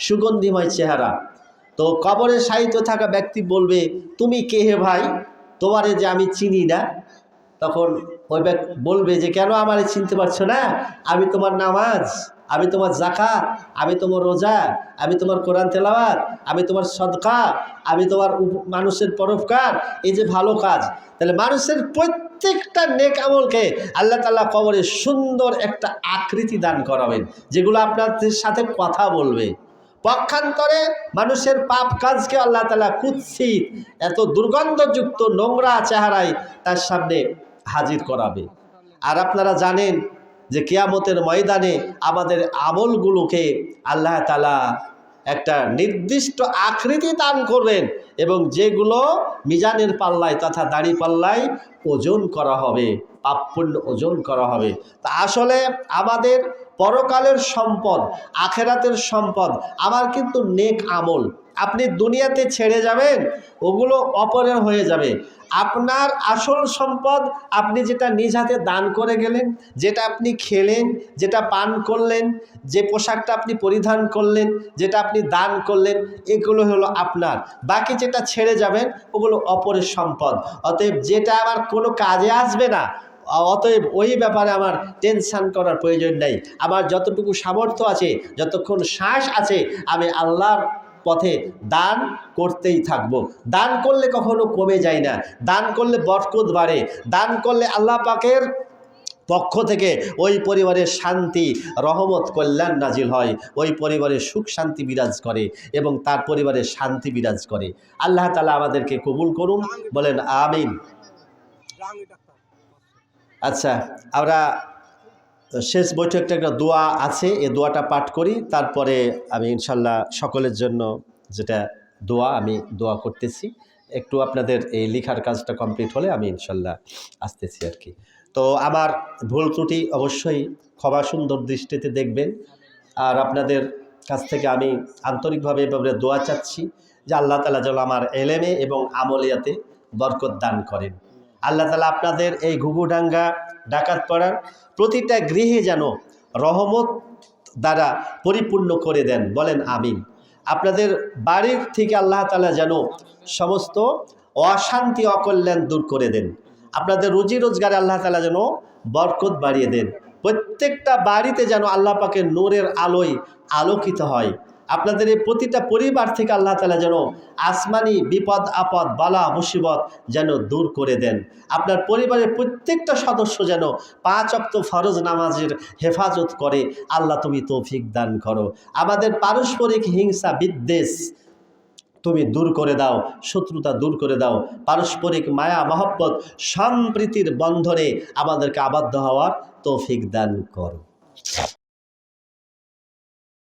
সুগন্ধিময় চেহারা। তো কবরে শায়িত থাকা ব্যক্তি বলবে, তুমি কে হে ভাই? তোমারে যে আমি চিনি না। তখন ওই ব্যক্তি বলবে যে কেন আমারে চিনতে পারছো না? আমি তোমার নামাজ, আমি তোমার যাকাত, আমি তোমার রোজা, আমি তোমার কোরআন তেলাওয়াত, আমি তোমার সদকা, আমি তোমার মানুষের পরোপকার, এই যে ভালো কাজ। তাহলে মানুষের প্রত্যেকটা নেক আমলকে আল্লাহ তাআলা কবরে সুন্দর একটা আকৃতি দান করাবেন, যেগুলো আপনাদের সাথে কথা বলবে। পক্ষান্তরে মানুষের পাপ কাজকে আল্লাহ তাআলা কুৎসিত, এত দুর্গন্ধযুক্ত নোংরা চেহারায় তার সামনে হাজির করাবে। আর আপনারা জানেন যে কিয়ামতের ময়দানে আমাদের আমলগুলোকে আল্লাহ তাআলা একটা নির্দিষ্ট আকৃতি দান করবেন এবং যেগুলো মিজানের পাল্লায় তথা দাড়ি পাল্লায় ওজন করা হবে, পাপপুণ্য ওজন করা হবে। তা আসলে আমাদের পরকালের সম্পদ, আখেরাতের সম্পদ আমার কিন্তু নেক আমল। আপনি দুনিয়াতে ছেড়ে যাবেন, ওগুলো অপরের হয়ে যাবে। আপনার আসল সম্পদ আপনি যেটা নিজ হাতে দান করে গেলেন, যেটা আপনি খেলেন, যেটা পান করলেন, যে পোশাকটা আপনি পরিধান করলেন, যেটা আপনি দান করলেন, এগুলো হলো আপনার। বাকি যেটা ছেড়ে যাবেন ওগুলো অপরের সম্পদ। অতএব যেটা আমার কোনো কাজে আসবে না, অতএব ওই ব্যাপারে আমার টেনশন করার প্রয়োজন নেই। আমার যতটুকু সামর্থ্য আছে, যতক্ষণ শ্বাস আছে, আমি আল্লাহর পথে দান করতেই থাকব। দান করলে কখনো কমে যায় না, দান করলে বরকত বাড়ে, দান করলে আল্লাহ পাকের পক্ষ থেকে ওই পরিবারের শান্তি, রহমত, কল্যাণ নাজিল হয়, ওই পরিবারের সুখ শান্তি বিরাজ করে এবং তার পরিবারের শান্তি বিরাজ করে। আল্লাহ তাআলা আমাদেরকে কবুল করুন, বলেন আমিন। আচ্ছা, আমরা শেষ বৈঠকটা একটা দোয়া আছে, এই দোয়াটা পাঠ করি, তারপরে আমি ইনশাল্লাহ সকলের জন্য যেটা দোয়া, আমি দোয়া করতেছি। একটু আপনাদের এই লেখার কাজটা কমপ্লিট হলে আমি ইনশাল্লাহ আসতেছি আর কি। তো আমার ভুল ত্রুটি অবশ্যই ক্ষমা সুন্দর দৃষ্টিতে দেখবেন। আর আপনাদের কাছ থেকে আমি আন্তরিকভাবে এভাবে দোয়া চাচ্ছি যে আল্লাহ তাআলা যেন আমার এলেমে এবং আমলিয়াতে বরকত দান করেন। আল্লাহ তাআলা আপনাদের এই ঘুঘুডাঙ্গা ডাকাতপাড়ার প্রতিটা গৃহে যেন রহমত দ্বারা পরিপূর্ণ করে দেন, বলেন আমিন। আপনাদের বাড়ির থেকে আল্লাহ তাআলা যেন সমস্ত অশান্তি, অকল্যাণ দূর করে দেন। আপনাদের রুজি রোজগারে আল্লাহ তাআলা যেন বরকত বাড়িয়ে দেন। প্রত্যেকটা বাড়িতে যেন আল্লাহ পাকের নূরের আলোয় আলোকিত হয়। আপনাদের এই প্রতিটা পরিবার থেকে আল্লাহ তাআলা যেন আসমানি বিপদ আপদ, বালা মুসিবত যেন দূর করে দেন। আপনার পরিবারের প্রত্যেকটা সদস্য যেন 5 ওয়াক্ত ফরজ নামাজের হেফাজত করে। আল্লাহ তুমি তৌফিক দান করো। আমাদের পারস্পরিক হিংসা বিদ্বেষ তুমি দূর করে দাও, শত্রুতা দূর করে দাও। পারস্পরিক মায়া মহব্বত সম্প্রীতির বন্ধনে আমাদেরকে আবদ্ধ হওয়ার তৌফিক দান করো।